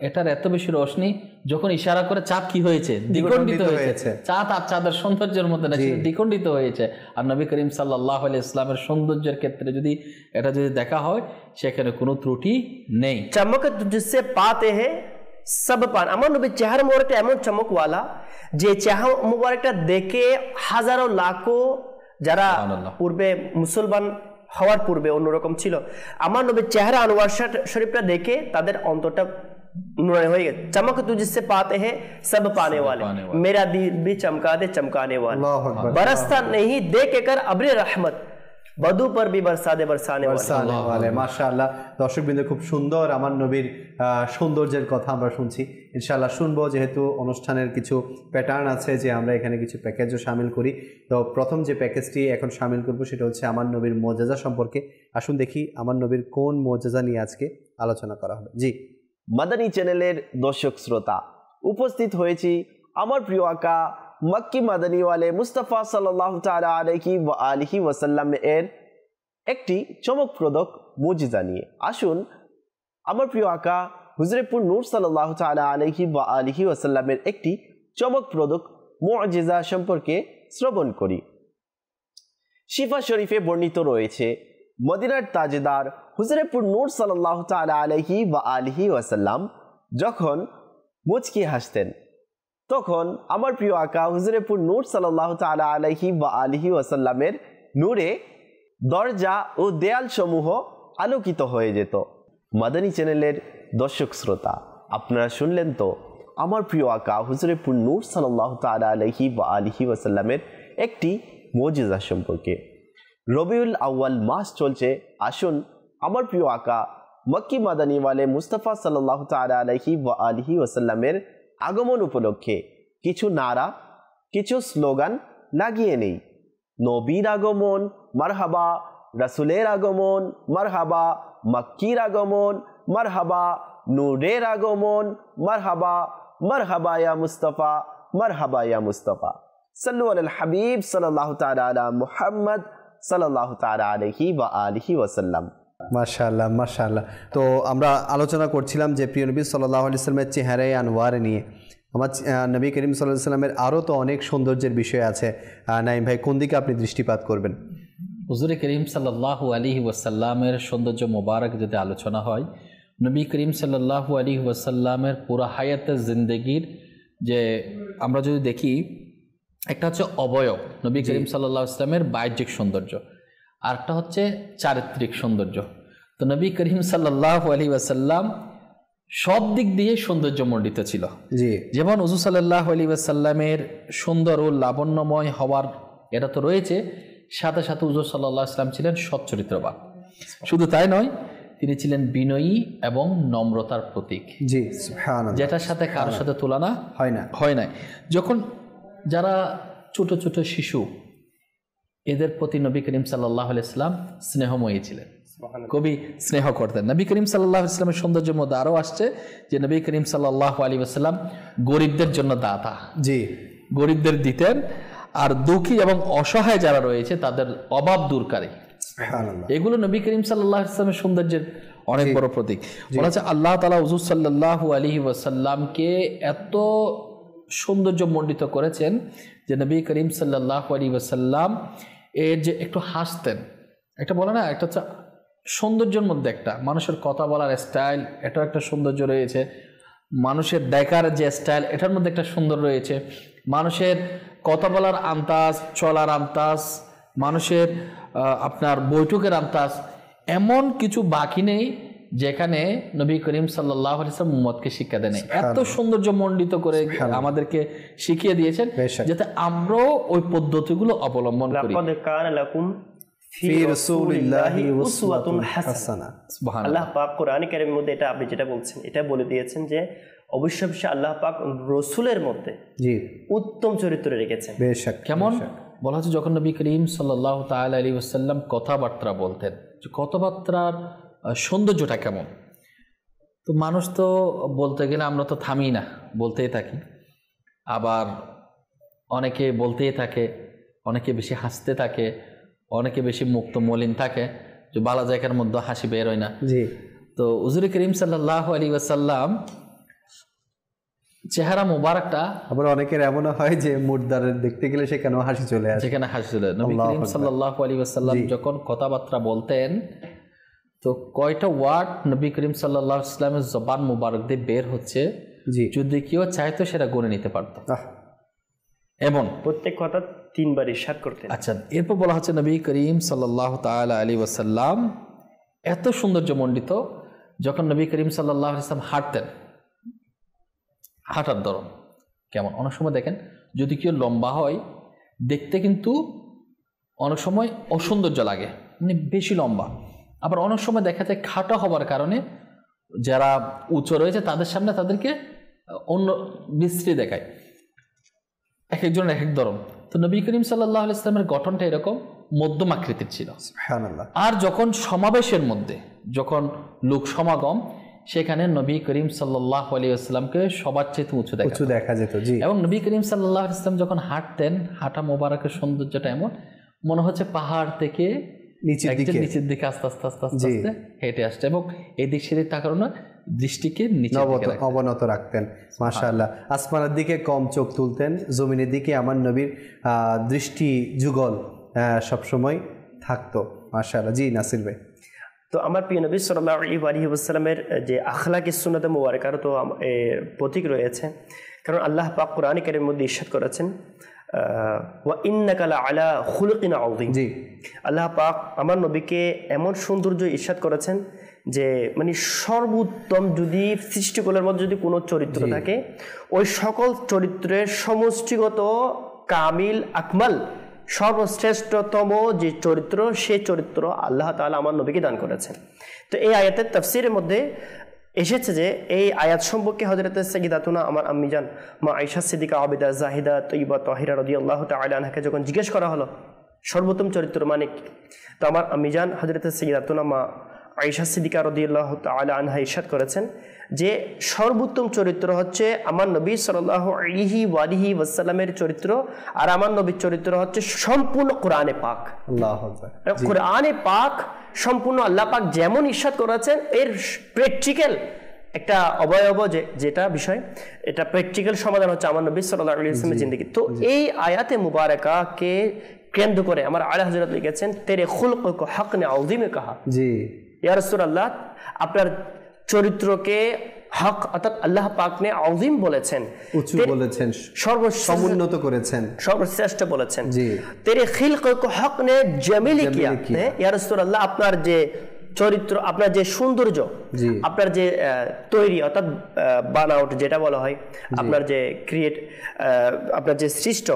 এটার এত বেশি রোশনি, যখন ইশারা করে চাঁদ কি হয়েছে, দ্বিখণ্ডিত হয়েছে। চাঁদ আর চাঁদের সৌন্দর্যের মধ্যে না, দ্বিখণ্ডিত হয়েছে। আর নবী করিম সাল্লাল্লাহু আলাইহি ওয়াসাল্লামের সৌন্দর্যের ক্ষেত্রে যদি এটা দেখা হয়, সেখানে কোনো ত্রুটি নেই। চমক जिससे पाते हैं सब पान। আমার নবীর চেহারা মোবারকটা এমন চমকওয়ালা যে চেহারা মোবারকটা দেখে হাজারো লাখো যারা পূর্বে মুসলমান হওয়ার পূর্বে অন্যরকম ছিল, আমার নবীর চেহারা আনোয়ার শরীফটা দেখে তাদের অন্তরটা নুরানি হয়ে গেছে। চমক तुझसे पाते हैं सब पाने वाले, मेरा दिल भी चमका दे चमकाने वाले, बरसता नहीं देख कर अब्र रहमत, বধু পর বি বরসাদে বরসানে ওয়ালে। মাশাআল্লাহ, দর্শকবৃন্দ খুব সুন্দর আমার নবীর সৌন্দর্যের কথা আমরা শুনছি। ইনশাআল্লাহ শুনবো, যেহেতু অনুষ্ঠানের কিছু প্যাটার্ন আছে যে আমরা এখানে কিছু প্যাকেজও শামিল করি। তো প্রথম যে প্যাকেজটি এখন শামিল করব সেটা হচ্ছে আমার নবীর মুজিজা সম্পর্কে। আসুন দেখি আমার নবীর কোন মুজিজা নিয়ে আজকে আলোচনা করা হবে। জি, মাদানী চ্যানেলের দর্শক শ্রোতা, উপস্থিত হয়েছি আমার প্রিয় আকা মক্কি মাদানীওয়ালে মুস্তাফা সাল্লাল্লাহু তাআলা আলাইহি ওয়াসাল্লাম এর একটি চমকপ্রদ মুজিজা নিয়ে। আসুন আমার প্রিয় আকা হুজুরে নূর সাল্লাল্লাহু তাআলা আলাইহি ওয়াসাল্লামের একটি চমকপ্রদ মুজিজা সম্পর্কে শ্রবণ করি। শিফা শরীফে বর্ণিত রয়েছে, মদিনার তাজদার হুজুরে নূর সাল্লাল্লাহু তাআলা আলাইহি ওয়াসাল্লাম যখন মুচকি হাসতেন, তখন আমার প্রিয় আকা হুজুরে নূর সাল্লাল্লাহু তাআলা আলাইহি ওয়াসাল্লামের নূরে দরজা ও দেয়াল সমূহ আলোকিত হয়ে যেত। মাদানী চ্যানেলের দর্শক শ্রোতা, আপনারা শুনলেন তো আমার প্রিয় আকা হুজুরে নূর সাল্লাল্লাহু তাআলা আলাইহি ওয়াসাল্লামের একটি মুজিজা সম্পর্কে। রবিউল আউয়াল মাস চলছে। আসুন আমার প্রিয় আকা মক্কি মাদানীওয়ালে মুস্তাফা সাল্লাল্লাহু তাআলা আলাইহি ওয়াসাল্লামের আগমন উপলক্ষে কিছু নারা, কিছু স্লোগান লাগিয়ে নেই। নবীর আগমন মারহাবা, রাসূলের আগমন মারহাবা, মক্কির আগমন মারহাবা, নূরের আগমন মারহাবা, মারহাবা ইয়া মুস্তাফা, মারহাবা ইয়া মুস্তাফা, সাল্লু আলাল হাবিব সাল্লাল্লাহু তাআলা আলা মুহাম্মদ সাল্লাল্লাহু তাআলা আলাইহি ওয়াসাল্লাম। মাশাআল্লাহ মাশাআল্লাহ। তো আমরা আলোচনা করছিলাম যে প্রিয় নবী সাল্লাল্লাহু আলাইহি ওয়াসাল্লামের চেহারায় আনোয়ার নিয়ে। আমার নবী করিম সাল্লাল্লাহু আলাইহি ওয়াসাল্লামের আরও তো অনেক সৌন্দর্যের বিষয় আছে। নাইম ভাই, কোন দিকে আপনি দৃষ্টিপাত করবেন? হুজুরে করিম সাল্লাল্লাহু আলাইহি ওয়াসাল্লামের সৌন্দর্য মোবারক যদি আলোচনা হয়, নবী করিম সাল্লাল্লাহু আলাইহি ওয়াসাল্লামের পুরো হায়াতের জিন্দেগির যে আমরা যদি দেখি, একটা হচ্ছে অবয়ব, নবী করিম সাল্লাল্লাহু আলাইহি ওয়াসাল্লামের বাহ্যিক সৌন্দর্য, আরেকটা হচ্ছে চারিত্রিক সৌন্দর্য। তো নবী করিম সাল্লাল্লাহু আলাইহি ওয়াসাল্লাম সব দিক দিয়ে সৌন্দর্যমণ্ডিত ছিল। জি, যেমন হুজুর সাল্লাল্লাহু আলাইহি ওয়াসাল্লামের সুন্দর ও লাবণ্যময় হওয়ার এটা তো রয়েছে, সাথে সাথে হুজুর সাল্লাল্লাহু আলাইহি ওয়াসাল্লাম ছিলেন সচ্চরিত্রবান। শুধু তাই নয়, তিনি ছিলেন বিনয়ী এবং নম্রতার প্রতীক। জি, সুবহানাল্লাহ, যেটার সাথে কারোর সাথে তুলনা হয় না। যখন যারা ছোট ছোট শিশু, এদের প্রতি নবী করিম সাল্লাল্লাহু আলাইহি ওয়াসাল্লাম স্নেহময়ী ছিলেন, কবি স্নেহ করতেন। নবী করিম সাল্লাল্লাহু আলাইহি ওয়াসাল্লামের সৌন্দর্যের মধ্যে আরও আসছে যে নবী করিম সাল্লাল্লাহু আলাইহি ওয়াসাল্লাম গরিবদের জন্য দাতা। জি, গরিবদের দিতেন, আর দুঃখী এবং অসহায় যারা রয়েছে তাদের অভাব দূরকারী। এগুলো নবী করিম সাল্লাল্লাহু আলাইহি ওয়াসাল্লামের সৌন্দর্যের অনেক বড় প্রতীক। বলা হচ্ছে আল্লাহ তাআলা হুজুর সাল্লাল্লাহু আলাইহি ওয়াসাল্লামকে এত সৌন্দর্যমণ্ডিত করেছেন যে নবী করিম সাল্লাল্লাহু আলাইহি ওয়াসাল্লাম এর যে একটু হাসতেন, একটা বলে না, একটা হচ্ছে সৌন্দর্যের মধ্যে একটা মানুষের কথা বলার স্টাইল, এটাও একটা সৌন্দর্য রয়েছে। মানুষের দেখার যে স্টাইল, এটার মধ্যে একটা সুন্দর রয়েছে। মানুষের কথা বলার আন্তাজ, চলার আন্তাজ, মানুষের আপনার বৈঠকের আন্তাজ, এমন কিছু বাকি নেই যেখানে নবী করিম সাল্লাল্লাহু আলাইহি ওয়াসাল্লাম উম্মতকে শিক্ষা দেন। এত সৌন্দর্যমণ্ডিত করে আমাদেরকে শিখিয়ে দিয়েছেন যাতে আমরাও ওই পদ্ধতিগুলো অবলম্বন করি। ফি রাসূলিল্লাহি উসওয়াতুন হাসানাহ। সুবহানাল্লাহ। আল্লাহ পাক কোরআন কারীমের মধ্যে এটা আপনি যেটা বলছেন এটা বলে দিয়েছেন যে অবশ্যই আল্লাহ পাক রাসূলের মধ্যে জি উত্তম চরিত্র রেখেছেন। বেশক। কেমন? বলা হচ্ছে যখন নবী করিম সাল্লাল্লাহু তাআলা আলাইহি ওয়াসাল্লাম কথাবার্তা বলতেন, যে কথাবার্তার সৌন্দর্যটা কেমন। তো মানুষ তো বলতে গেলে আমরা তো থামি না, বলতেই থাকি, আবার অনেকে বলতেই থাকে, অনেকে বেশি হাসতে থাকে, অনেকে বেশি মুক্ত মলিন থাকে, যে বালা জায়গার মধ্যে হাসি বের হয় না। জি। তো হুজুর করিম সাল্লাল্লাহু আলাইহি ওয়াসাল্লাম চেহারা মুবারকটা, আবার অনেকের এমনও হয় যে মুর্দার দেখতে গেলে সেখানেও হাসি চলে আসে, যেখানে হাসি চলে। নবী করিম সাল্লাল্লাহু আলাইহি ওয়াসাল্লাম যখন কথাবার্তা বলতেন, তো কয়টা ওয়ার্ড নবী করিম সাল্লাল্লাহু আলাইহি ওয়াসাল্লামের জবান মুবারক দিয়ে বের হচ্ছে, জি, যদি কেউ চাইতো সেটা গুনে নিতে পারতো এমন। প্রত্যেক কথা 3 বার ইরশাদ করতেন। আচ্ছা, এরপর বলা হচ্ছে নবী করিম সাল্লাল্লাহু তাআলা আলাইহি ওয়াসাল্লাম এত সৌন্দর্যমণ্ডিত, যখন নবী করিম সাল্লাল্লাহু আলাইহি ওয়াসাল্লাম হাঁটতেন, হাঁটার ধরন কেমন। অনেক সময় দেখেন যদি কেউ লম্বা হয় দেখতে কিন্তু অনেক সময় অসৌন্দর্য লাগে, মানে বেশি লম্বা। আবার অনেক সময় দেখা যায় খাটো হবার কারণে যারা উঁচু রয়েছে তাদের সামনে তাদেরকে অন্য বিশ্রী দেখায়, এক একজনের এক এক ধরন। তো নবী করিম সাল্লাল্লাহু আলাইহি ওয়াসাল্লামের গঠনটা এরকম মধ্যম আকৃতির ছিল। সুবহানাল্লাহ। আর যখন সমাবেশের মধ্যে, যখন লোক সমাগম, সেখানে নবী করিম সাল্লাল্লাহু আলাইহি ওয়াসাল্লামকে সবার চেয়ে উঁচু দেখা যেত। জি। এবং নবী করিম সাল্লাল্লাহু আলাইহি ওয়াসাল্লাম যখন হাঁটতেন, হাঁটা মোবারকের সৌন্দর্যটা এমন মনে হচ্ছে পাহাড় থেকে নিচের দিকে আস্তে আস্তে আস্তে আস্তে আস্তে হেঁটে আসছে, এবং এই দিক সেদিক তাকার না দৃষ্টিকে নিচে অবনত রাখতেন। মাশাআল্লাহ। আসমানের দিকে কম চোখ তুলতেন, জমিনের দিকে আমার নবীর দৃষ্টি যুগল সবসময় থাকতো। মাশাআল্লাহ। জি নাসির ভাই। তো আমার প্রিয় নবী সাল্লাল্লাহু আলাইহি ওয়াসাল্লামের যে আখলাকি সুন্নাত মুবারাকার তো প্রতীক রয়েছে, কারণ আল্লাহ পাক কোরআন কারীমের মধ্যে ইরশাদ করেছেন ওয়া ইন্নাকা লাআলা খুলুকিন আযীম। জি, আল্লাহ পাক আমার নবীকে এমন সৌন্দর্য ইরশাদ করেছেন যে মানে সর্বোত্তম, যদি সৃষ্টিকুলের মধ্যে যদি কোনো চরিত্র থাকে, ওই সকল চরিত্রের সমষ্টিগত কামিল আকমাল সর্বশ্রেষ্ঠতম যে চরিত্র, সেই চরিত্র আল্লাহ তাআলা আমার নবীকে দান করেছেন। তো এই আয়াতের তাফসীরের মধ্যে এসেছে যে এই আয়াত সম্পর্কে হযরত সাইয়্যিদাতুনা আমার আম্মিজান মা আয়েশা সিদ্দিকা আবিদা জাহিদা তয়্যিবা তাহিরা রাদিয়াল্লাহু তাআলা আনহাকে যখন জিজ্ঞেস করা হলো সর্বোত্তম চরিত্র মানে কি, তো আমার আম্মিজান হযরত সাইয়্যিদাতুনা মা আয়েশা সিদ্দিকা রাদিয়াল্লাহু তাআলা আনহা ইরশাদ করেছেন যে সর্বোত্তম চরিত্র হচ্ছে আমার নবী সাল্লাল্লাহু আলাইহি ওয়াসাল্লামের চরিত্র, আর আমার নবীর চরিত্র হচ্ছে সম্পূর্ণ কোরআনে পাক। আল্লাহু আকবার। কোরআনে পাক সম্পূর্ণ আল্লাহ পাক যেমন ইরশাদ করেছেন, এর প্র্যাকটিক্যাল একটা অবয়ব যেটা বিষয়, এটা প্র্যাকটিক্যাল সমাধান হচ্ছে আমার নবী সাল্লাল্লাহু আলাইহি ওয়াসাল্লামের জিন্দেগি। তো এই আয়াতে মুবারাকাকে কেন্দ্র করে আমার আলা হযরত লিখেছেন তেরে খুলক কো হক নে আযীমে কাহা। জি, ইয়া রাসূলুল্লাহ, আপনার চরিত্রকে হক অর্থাৎ আল্লাহ পাক নে আযীম বলেছেন, উঁচু বলেছেন, সর্বোন্নত করেছেন, সর্বশ্রেষ্ঠ বলেছেন। জি, তেরে খিলক কো হক নে জামিল কিয়া। ইয়া রাসূলুল্লাহ, আপনার যে চরিত্র, আপনার যে সৌন্দর্য, আপনার যে তৈরি অর্থাৎ বানাউট যেটা বলা হয়, আপনার যে ক্রিয়েট, আপনার যে সৃষ্ট,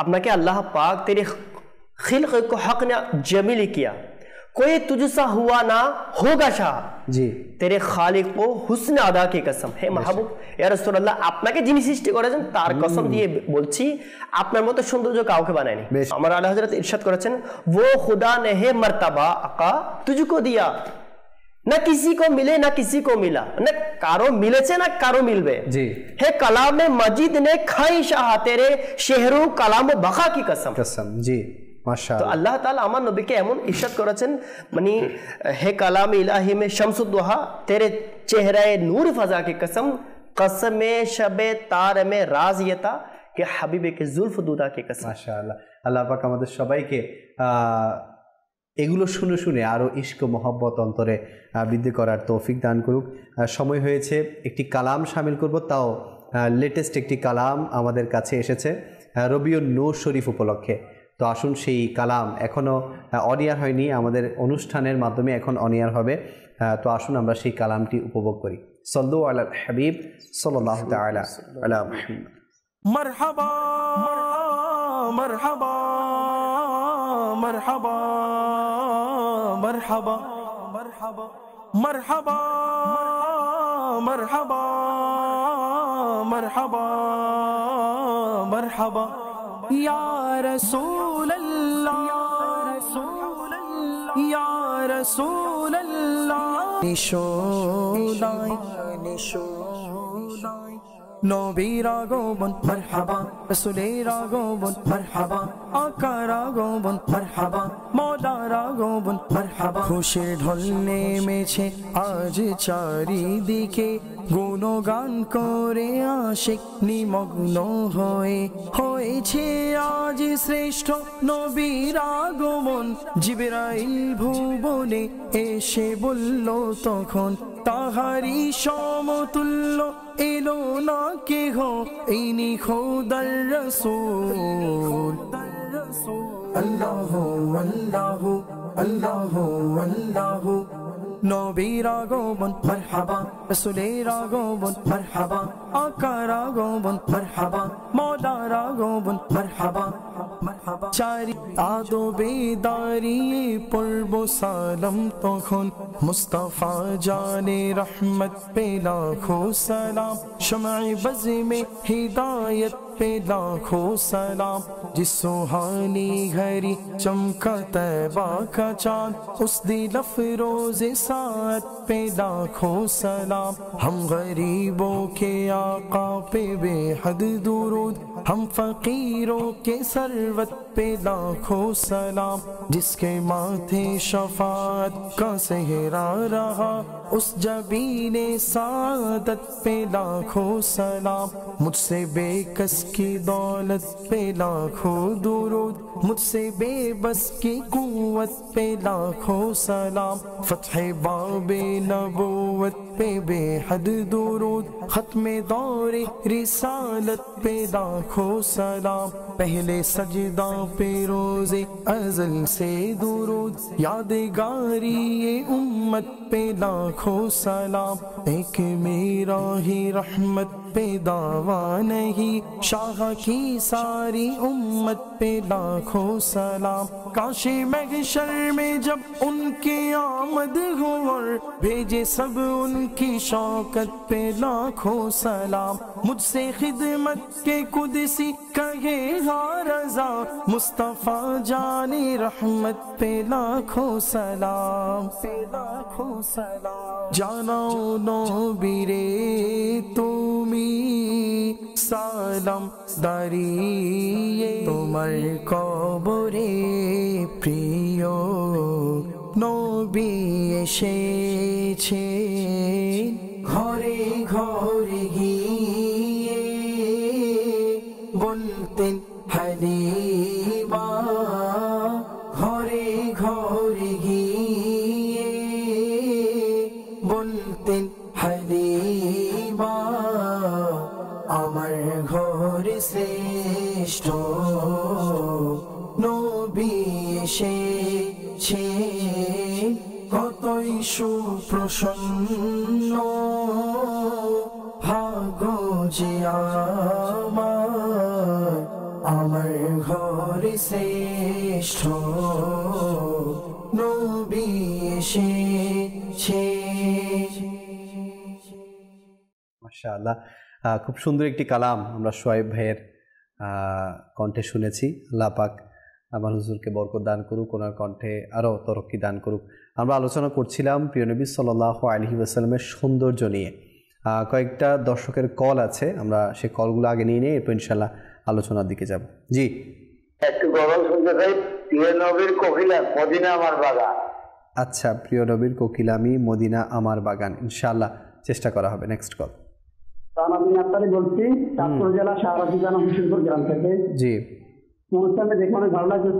আপনাকে আল্লাহ পাক তেরে খিলক কো হক নে জামিল কিয়া, कोई तुझसा हुआ ना होगा शाह। জি, তেরে খালিক ও হুসন আদা কি কসম। হে মাহবুব ইয়া রাসূলুল্লাহ, আপনাকে যিনি সৃষ্টি করেছেন তার কসম দিয়ে বলছি, আপনার মতো সৌন্দর্য কাউকে বানায়নি। আমার আলা হযরত ইরশাদ করেছেন, वो खुदा ने है मर्तबा आका तुझको दिया, না किसी को मिले ना किसी को मिला, না কারো মিলেছে না কারো মিলবে। জি, হে কালামে মাজিদ ने खाई शाह तेरे शहरो कलाम बका की कसम। कसम। জি, মাশাআল্লাহ। তো আল্লাহ তাআলা আমার নবীকে এমন ইরশাদ করেছেন, মানে হে কালাম ইলাহি মে শামসুদ দুহা তেরে চেহারায়ে নূর ফজা কি কসম, কসমে শবে তার মে রাজ ইতা কে হাবিবে কে জুলফ দুদা কি কসম। মাশাআল্লাহ। আল্লাহ পাক আমাদের সবাইকে এগুলো শুনে শুনে আরো ইশক মোহব্বত অন্তরে বৃদ্ধি করার তৌফিক দান করুক। সময় হয়েছে একটি কালাম শামিল করব, তাও লেটেস্ট একটি কালাম আমাদের কাছে এসেছে রবিউন নূর শরীফ উপলক্ষে। তো আসুন সেই কালাম, এখনও অনিয়ার হয়নি, আমাদের অনুষ্ঠানের মাধ্যমে এখন অনিয়ার হবে। তো আসুন আমরা সেই কালামটি উপভোগ করি। সল্লু আলাল হাবিব সাল্লাল্লাহু তাআলা আলা মুহাম্মদ। মারহাবা মারহাবা মারহাবা মারহাবা মারহাবা মারহাবা মারহাবা মারহাবা মারহাবা या रसूल अल्लाह या रसूल अल्लाह নিশোনাই নবীর আগমন মারহাবা রাসূলের আগমন মারহাবা আকার আগমন মারহাবা মওলার আগমন মারহাবা খুশির ঢল নেমেছে আজ চারিদিকে গুণগান করে আশিক নিমগ্ন হয়েছে আজ শ্রেষ্ঠ নবীর আগমন জিবরাইল ভুবনে এসে বলল তখন তাহারি সমতুল্য এলো না কেহ ইনি খোদার রাসূল আল্লাহু আল্লাহু আল্লাহু আল্লাহু নবীর আগমন মারহাবা রাসূলের আগমন মারহাবা আকার আগমন মারহাবা মওলার আগমন মারহাবা চারি আদবে দাঁড়িয়ে পড়ব সালাম তখন মুস্তাফা জানে রহমত পে লাখো সালাম শমঈ বজ মে হিদায়ত पे लाखों सलाम जिस सुहानी घड़ी चमका तैबा का चांद उस दिल अफरोज़े साथ पे लाखों सलाम हम गरीबों के आका पे बेहद दुरूद हम फकीरों के सरवत पे लाखों सलाम जिसके माथे शफाअत का सेहरा रहा उस जबीने सादत पे लाखों सलाम मुझसे बेकस की दौलत पे लाखों दुरूद मुझसे बेबस की कुव्वत पे लाखों सलाम फतह बाबे नबूवत पे बेहद दुरूद खत्मे दौरे रिसालत पे लाखों सलाम पहले सजदा पे रोज़े अज़ल से दुरूद यादगारी ये उम्मत पे लाखों सलाम एक मेरा ही रहमत पे दावा नहीं शाह की सारी उम्मत पे लाखों सलाम काशे महशर में जब उनकी आमद हो और भेजे सब उनकी शौकत पे लाखों सलाम मुझसे खिदमत के कुदसी कहे रज़ा मुस्तफा जाने रहमत पे लाखों सलाम জানাও নবীরে তুমি সালাম দাঁড়িয়ে তোমার কবরে প্রিয় নবী এসেছে ঘরে ঘরে গিয়ে বলতেন হালিমা ঘরে ঘরে গিয়ে বলতেন হালিমা আমার ঘরে শ্রেষ্ঠ নবী এসেছে কতই সুপ্রসন্ন ভাগ্য যে আমার ঘরে শ্রেষ্ঠ নবী এসেছে। মাশাআল্লাহ, খুব সুন্দর একটি কালাম আমরা শোয়েব ভাইয়ের কণ্ঠে শুনেছি। আল্লাহ পাক আমার হুজুরকে বরকত দান করুক, ওনার কণ্ঠে আরও তরক্কি দান করুক। আমরা আলোচনা করছিলাম প্রিয় নবী সাল্লাল্লাহু আলাইহি ওয়াসাল্লামের সৌন্দর্য নিয়ে। কয়েকটা দর্শকের কল আছে, আমরা সেই কলগুলো আগে নিয়ে নিই, এরপর ইনশাল্লাহ আলোচনার দিকে যাব। জি, একটু গজল শুনতে চাই, প্রিয় নবীর কোকিলা মদিনা আমার বাগান। আচ্ছা, প্রিয় নবীর কোকিলামি মদিনা আমার বাগান, ইনশাআল্লাহ চেষ্টা করা হবে। Next call. তানাবিন আক্তারি বলছি, চাঁদপুর জেলা শাহরাজি জানা হোসেনপুর গ্রাম থেকে। জি, অনুষ্ঠানে দেখে অনেক ভালো লাগছে।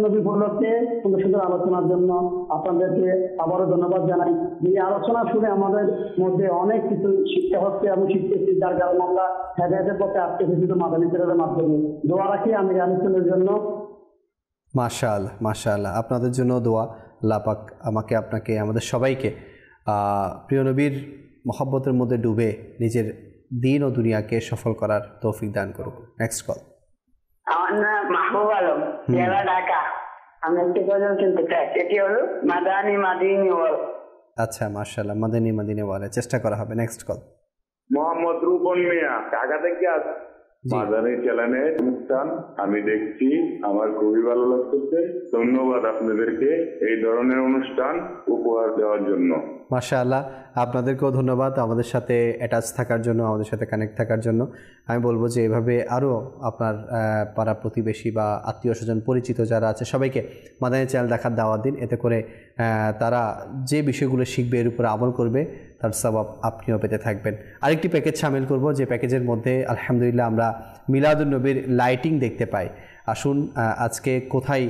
নবী উপলক্ষে সুন্দর সুন্দর আলোচনার জন্য আপনাদেরকে আবারও ধন্যবাদ জানাই। এই আলোচনা শুনে আমাদের মধ্যে অনেক কিছু শিখতে হচ্ছে এবং শিখতেছি, যার কারণে আমরা হেদায়েতের পথে আসতেছি শুধু মাদানী পীরের মাধ্যমে। দোয়া রাখি আমি আলোচনার জন্য। মাশাআল্লাহ মাশাআল্লাহ, আপনাদের জন্য দোয়া। আল্লাহ পাক আমাকে, আপনাকে, আমাদের সবাইকে প্রিয় নবীর মহব্বতের মধ্যে ডুবে নিজের দিন ও দুনিয়াকে সফল করার তৌফিক দান করুক। Next call. আমার নাম মাহবুব আলম, জেলা ঢাকা। আমি একটি গজল শুনতে চাই, সেটি হলো মাদানী মাদিনী ওয়াল। আচ্ছা, মাশাআল্লাহ, মাদানী মাদিনী ওয়ালে চেষ্টা করা হবে। Next call. মোহাম্মদ রূপন মিয়া, ঢাকা থেকে মাদানী চ্যানেলের অনুষ্ঠান আমি দেখছি, আমার খুবই ভালো লাগতেছে। ধন্যবাদ আপনাদেরকে এই ধরনের অনুষ্ঠান উপহার দেওয়ার জন্য। মাশাআল্লাহ, আপনাদেরকেও ধন্যবাদ আমাদের সাথে অ্যাটাচ থাকার জন্য, আমাদের সাথে কানেক্ট থাকার জন্য। আমি বলবো যে এভাবে আরও আপনার পাড়া প্রতিবেশী বা আত্মীয় স্বজন পরিচিত যারা আছে সবাইকে মাদানী চ্যানেল দেখার দাওয়াত দিন। এতে করে তারা যে বিষয়গুলো শিখবে এর উপর আমল করবে, তার সওয়াব আপনিও পেতে থাকবেন। আরেকটি প্যাকেজ শামিল করব, যে প্যাকেজের মধ্যে আলহামদুলিল্লাহ আমরা মিলাদুন নবীর লাইটিং দেখতে পাই। আসুন আজকে কোথায়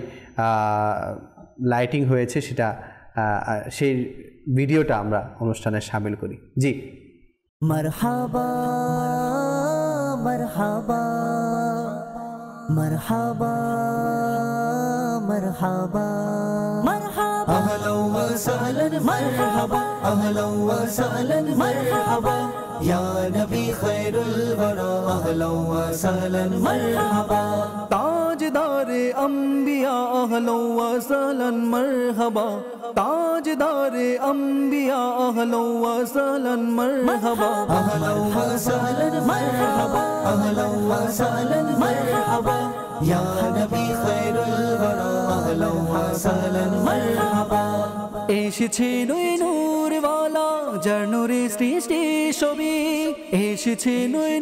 লাইটিং হয়েছে সেটা সেই ভিডিওটা আমরা অনুষ্ঠানে শামিল করি। জি, মারহাবা মারহাবা মারহাবা মারহাবা মারহাবা আহলান ওয়া সাহলান মারহাবা আহলান ওয়া সাহলান মারহাবা ইয়া নবী খায়রুল ওয়ারা আহলান ওয়া সাহলান মারহাবা তাজদারে আম্বিয়া আহলান ওয়া সাহলান মারহাবা তাজদারে আম্বিয়া আহলান ওয়া সাহলান মারহাবা আহলান ওয়া সাহলান মারহাবা আহলান ওয়া সাহলান মারহাবা ইয়া নবী খায়রুল ওয়ারা আহলান ওয়া সাহলান মারহাবা এসেছে নূরওয়ালা যার নূরে সৃষ্টি সবই, এসেছে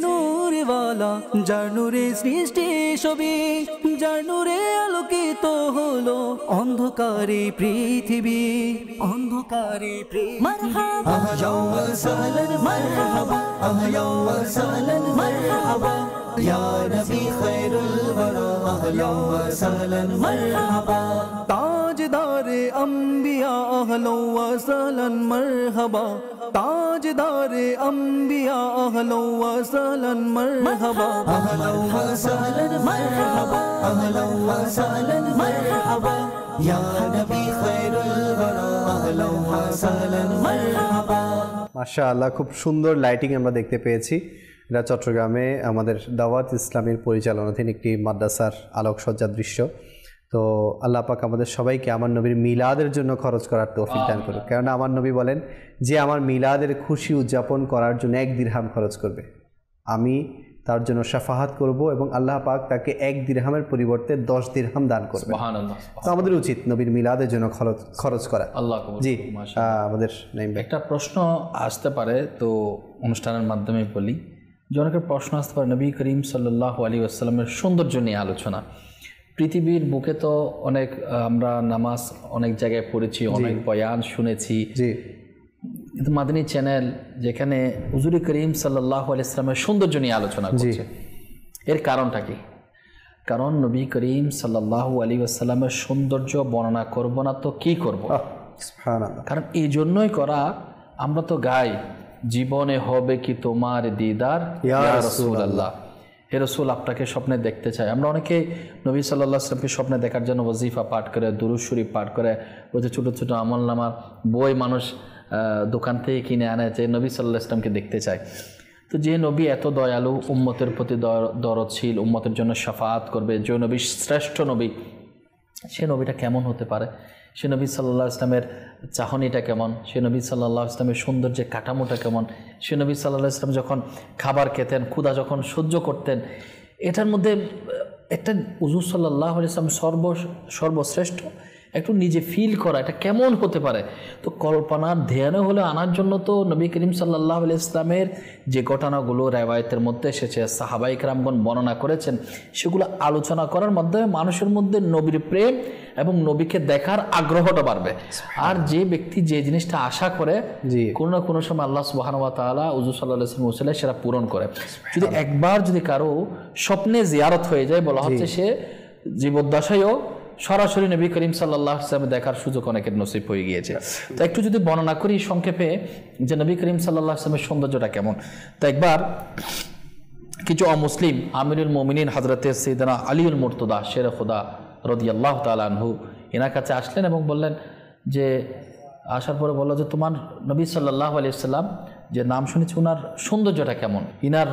নূরওয়ালা যার নূরে সৃষ্টি সবই, যার নূরে আলোকিত হলো অন্ধকারে পৃথিবী, অন্ধকারে পৃথিবী। মারহাবা আহলান ওয়া সাহলান মারহাবা আহলান ওয়া সাহলান মারহাবা ইয়া নবী খায়রুল ওয়ারা আহলান ওয়া সাহলান মারহাবা তাজদারে আম্বিয়া আহলান ওয়া সাহলান মারহাবা তাজদারে আম্বিয়া আহলান ওয়া সাহলান মারহাবা আহলান ওয়া সাহলান মারহাবা আহলান ওয়া সাহলান মারহাবা ইয়া নবী খায়রুল ওয়ারা আহলান ওয়া সাহলান মারহাবা। মাশাআল্লাহ, খুব সুন্দর লাইটিং আমরা দেখতে পেয়েছি। এটা চট্টগ্রামে আমাদের দাওয়াত ইসলামের পরিচালনাধীন একটি মাদ্রাসার আলোকসজ্জার দৃশ্য। তো আল্লাহ পাক আমাদের সবাইকে আমার নবীর মিলাদের জন্য খরচ করার তৌফিক দান করুক। কেননা আমার নবী বলেন যে আমার মিলাদের খুশি উদযাপন করার জন্য 1 দিরহাম খরচ করবে, আমি তার জন্য শাফাহাত করব এবং আল্লাহ পাক তাকে 1 দিরহামের পরিবর্তে 10 দিরহাম দান করবে। সুবহানাল্লাহ। তো আমাদের উচিত নবীর মিলাদের জন্য খরচ করা। আল্লাহ কবুল। জি, আমাদের একটা প্রশ্ন আসতে পারে, তো অনুষ্ঠানের মাধ্যমে বলি যে অনেকের প্রশ্ন আসতে পারে নবী করিম সাল্লাল্লাহু আলাইহি ওয়াসাল্লামের সৌন্দর্য নিয়ে আলোচনা। পৃথিবীর বুকে তো অনেক আমরা নামাজ অনেক জায়গায় পড়েছি, অনেক বয়ান শুনেছি, কিন্তু মাদানী চ্যানেল যেখানে হুজুর করিম সাল্লাল্লাহু আলাইহি ওয়াসাল্লামের সৌন্দর্য নিয়ে আলোচনা করছে, এর কারণটা কি? কারণ নবী করিম সাল্লাল্লাহু আলাইহি ওয়াসাল্লামের সৌন্দর্য বর্ণনা করব না তো কি করব? সুবহানাল্লাহ। কারণ এই জন্যই করা, আমরা তো গাই জীবনে হবে কি তোমার দিদার ইয়া রাসূলুল্লাহ, হে রাসূল আপনাকে স্বপ্নে দেখতে চাই। আমরা অনেকে নবী সাল্লাল্লাহু আলাইহি ওয়াসাল্লামকে স্বপ্নে দেখার জন্য ওয়াজিফা পাঠ করে, দুরূদ শরীফ পাঠ করে, ওই যে ছোটো ছোটো আমলনামার বই মানুষ দোকান থেকে কিনে আনে যে নবী সাল্লাল্লাহু আলাইহি ওয়াসাল্লামকে দেখতে চায়। তো যে নবী এত দয়ালু, উম্মতের প্রতি দরদশীল, উম্মতের জন্য শাফাআত করবে, যে নবী শ্রেষ্ঠ নবী, সে নবীটা কেমন হতে পারে? সে নবী সাল্লাল্লাহু আলাইহি ওয়াসাল্লামের চাহনিটা কেমন? সে নবী সাল্লাল্লাহু আলাইহি ওয়াসাল্লামের সৌন্দর্যের কাঠামোটা কেমন? সে নবী সাল্লাল্লাহু আলাইহি ওয়াসাল্লাম যখন খাবার খেতেন, ক্ষুধা যখন সহ্য করতেন, এটার মধ্যে একটা হুজুর সাল্লাল্লাহু আলাইহি ওয়াসাল্লাম সর্বশ্রেষ্ঠ একটু নিজে ফিল করা, এটা কেমন হতে পারে? তো কল্পনার ধ্যানে হলে আনার জন্য তো নবী করিম সাল্লাল্লাহু আলাইহি ওয়াসাল্লামের যে ঘটনাগুলো রেওয়ায়েতের মধ্যে এসেছে, সাহাবায়ে কেরামগণ বর্ণনা করেছেন, সেগুলো আলোচনা করার মাধ্যমে মানুষের মধ্যে নবীর প্রেম এবং নবীকে দেখার আগ্রহটা বাড়বে। আর যে ব্যক্তি যে জিনিসটা আশা করে, কোনো না কোনো সময় আল্লাহ সুবহানাহু ওয়া তাআলা হুজুর সাল্লাল্লাহু আলাইহি ওয়াসাল্লাম সেটা পূরণ করে। যদি একবার যদি কারো স্বপ্নে জিয়ারত হয়ে যায়, বলা হচ্ছে সে জীবদ্দশায়ও সরাসরি নবী করিম সাল্লাল্লাহু আলাইহি ওয়াসাল্লাম দেখার সুযোগ অনেকের নসিব হয়ে গিয়েছে। তো একটু যদি বর্ণনা করি সংক্ষেপে যে নবী করিম সাল্লাল্লাহু আলাইহি ওয়াসাল্লামের সৌন্দর্যটা কেমন। তো একবার কিছু অমুসলিম আমিরুল মুমিনিন হযরতে সাইয়েদনা আলীউল মুর্তদা শের খুদা রাদিয়াল্লাহু তাআলা আনহু এনার কাছে আসলেন এবং বললেন যে, আসার পরে বলল যে তোমার নবী সাল্লাল্লাহু আলাইহি ওয়াসাল্লাম যে নাম শুনেছি, ওনার সৌন্দর্যটা কেমন, ইনার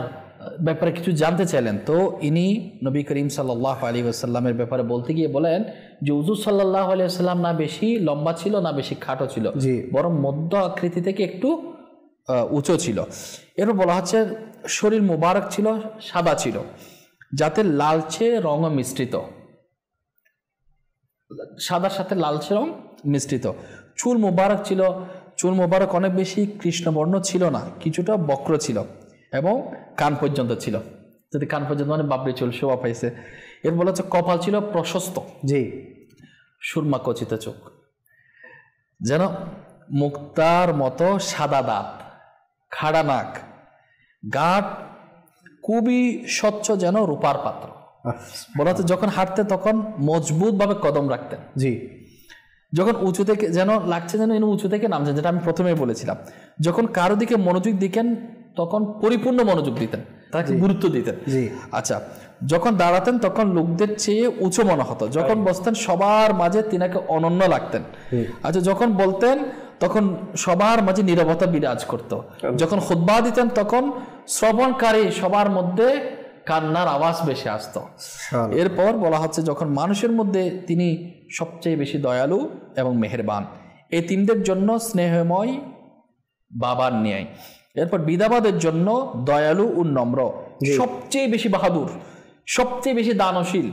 ব্যাপারে কিছু জানতে চাইলেন। তো ইনি নবী করিম সাল্লাল্লাহু আলাইহি ওয়াসাল্লামের ব্যাপারে বলতে গিয়ে বলেন যে হুজুর সাল্লাল্লাহু আলাইহি ওয়াসাল্লাম না বেশি লম্বা ছিল না বেশি খাটো ছিল, বরং মধ্য আকৃতি থেকে একটু উঁচু ছিল। এরপর বলা হচ্ছে শরীর মোবারক ছিল সাদা ছিল, যাতে লালচে রঙ মিশ্রিত, সাদার সাথে লালচে রং মিশ্রিত। চুল মোবারক ছিল, চুল মোবারক অনেক বেশি কৃষ্ণবর্ণ ছিল না, কিছুটা বক্র ছিল এবং কান পর্যন্ত ছিল, যদি কান পর্যন্ত মানে বাবরি চুল শোভা পাইছে। এর বলা হচ্ছে কপাল ছিল প্রশস্ত, জি, সুরমা কচিত চোখ, যেন মুক্তার মতো সাদা দাঁত, খাড়া নাক, গাঁট খুবই স্বচ্ছ যেন রূপার পাত্র। বলা হচ্ছে যখন হাঁটতেন তখন মজবুত ভাবে কদম রাখতেন, জি, যখন উঁচু থেকে যেন লাগছে যেন উঁচু থেকে নামছেন, যেটা আমি প্রথমেই বলেছিলাম। যখন কারো দিকে মনোযোগ দিতেন তখন পরিপূর্ণ মনোযোগ দিতেন, তাকে গুরুত্ব দিতেন। আচ্ছা, যখন দাঁড়াতেন তখন লোকদের চেয়ে উঁচু মনে হতো, যখন বসতেন সবার মাঝে তিনাকে অনন্য লাগতেন। আচ্ছা, যখন বলতেন তখন সবার মাঝে নীরবতা বিরাজ করত, যখন খুতবা দিতেন তখন শ্রবণকারী সবার মধ্যে কান্নার আওয়াজ বেশি আসতো। এরপর বলা হচ্ছে যখন মানুষের মধ্যে তিনি সবচেয়ে বেশি দয়ালু এবং মেহেরবান, এই তিনদের জন্য স্নেহময় বাবার ন্যায়। এরপর বিধবাদের জন্য দয়ালু ও নম্র, সবচেয়ে বেশি বাহাদুর, সবচেয়ে বেশি দানশীল,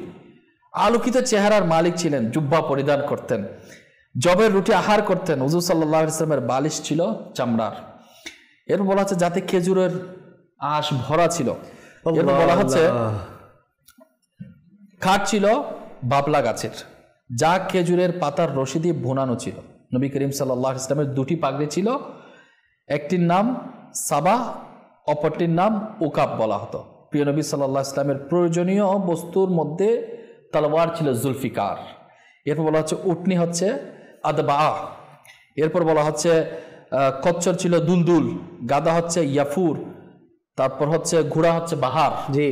আলোকিত চেহারার মালিক ছিলেন, জুব্বা পরিধান করতেন, জবের রুটি আহার করতেন। হুজুর সাল্লাল্লাহু আলাইহি ওয়াসাল্লামের বালিশ ছিল চামড়ার। এরপর বলা হচ্ছে যাতে খেজুরের আঁশ ভরা ছিল। এরপর বলা হচ্ছে খাট ছিল বাবলা গাছের, যা খেজুরের পাতার রশি দিয়ে বোনানো ছিল। নবী করিম সাল্লাল্লাহু আলাইহি ওয়াসাল্লামের দুটি পাগড়ি ছিল, একটির নাম সাবা, অপরটির নাম উকাব বলা হতো। প্রিয় নবী সাল্লাল্লাহু আলাইহি ওয়াসাল্লামের প্রয়োজনীয় বস্তুর মধ্যে তলোয়ার ছিল জুলফিকার। এরপর বলা হচ্ছে উটনি হচ্ছে আদবা। এরপর বলা হচ্ছে কচ্ছর ছিল দুলদুল, গাদা হচ্ছে ইয়াফুর, তারপর হচ্ছে ঘোড়া হচ্ছে বাহার, জি,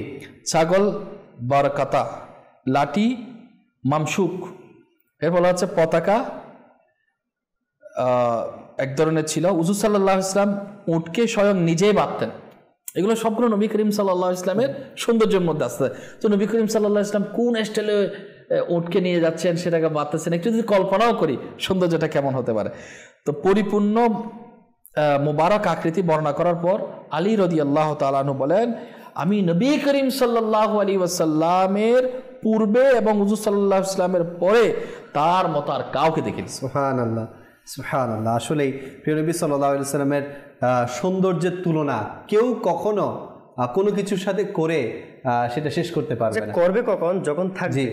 ছাগল বারকাতা, লাঠি মামসুক। এর বলা হচ্ছে পতাকা এক ধরনের ছিল। হুজুর সাল্লাল্লাহু আলাইহি ওয়াসাল্লাম উটকে স্বয়ং নিজেই বাঁধতেন। এগুলো সবগুলো নবী করিম সাল্লাল্লাহু আলাইহি ওয়াসাল্লামের সৌন্দর্যের মধ্যে আসছে। তো নবী করিম সাল্লাল্লাহু আলাইহি ওয়াসাল্লাম কোন স্টাইলে উটকে নিয়ে যাচ্ছেন সেটাকে বাঁধতেছেন, একটু যদি কল্পনাও করি সৌন্দর্যটা কেমন হতে পারে। তো পরিপূর্ণ মুবারক আকৃতি বর্ণনা করার পর আলী রাদিয়াল্লাহু তাআলা আনহু বলেন, আমি নবী করিম সাল্লাল্লাহু আলাইহি ওয়াসাল্লামের পূর্বে এবং হুজুর সাল্লাল্লাহু আলাইহি ওয়াসাল্লামের পরে তার মতো আর কাউকে দেখিনি। সুবহানাল্লাহ, সুবহানাল্লাহ। আসলেই প্রিয় নবী সাল্লাল্লাহু আলাইহি ওয়াসাল্লামের সৌন্দর্যের তুলনা কেউ কখনো কোনো কিছুর সাথে করে সেটা শেষ করতে পারবে না। করবে কখন? যখন থাকবে।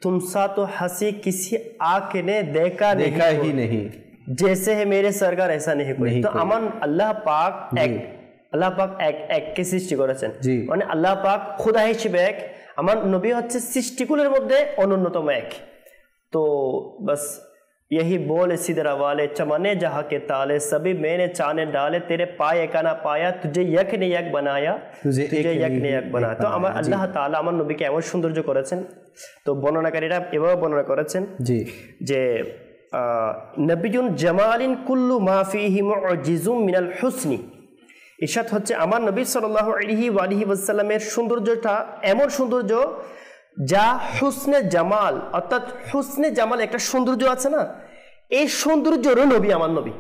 তুমসা তো হাসি কিসি आँख ने देखा ही नहीं, जैसे है मेरे सरकार ऐसा नहीं कोई। তো আমার আল্লাহ পাক এককে সৃষ্টি করেছেন, মানে আল্লাহ পাক খোদা হিসেবে এক, আমার নবী হচ্ছে সৃষ্টিকুলের মধ্যে অন্যতম এক। তো বাস यही बोल सिदरा वाले चमने जहाँ के ताले सभी मैंने चाने डाले तेरे पाए एका ना पाया तुझे यक ने यक बनाया तुझे यक ने यक बनाया। তো আমার আল্লাহ তাআলা আমার নবীকে এমন সৌন্দর্য করেছেন। তো বর্ণনাকারীরা এভাবে বর্ণনা করেছেন যে নবিয়ুন জামালিন কুল্লু মা ফিহি মুজিজুম মিনাল হুসনি। ইরশাদ হচ্ছে আমার নবী সাল্লাল্লাহু আলাইহি ওয়াসাল্লামের সৌন্দর্যটা এমন সৌন্দর্য যা হুসনে জামাল, অর্থাৎ হুসনে জামাল একটা সৌন্দর্য আছে না, এই সৌন্দর্যেরও নবী আমার নবী।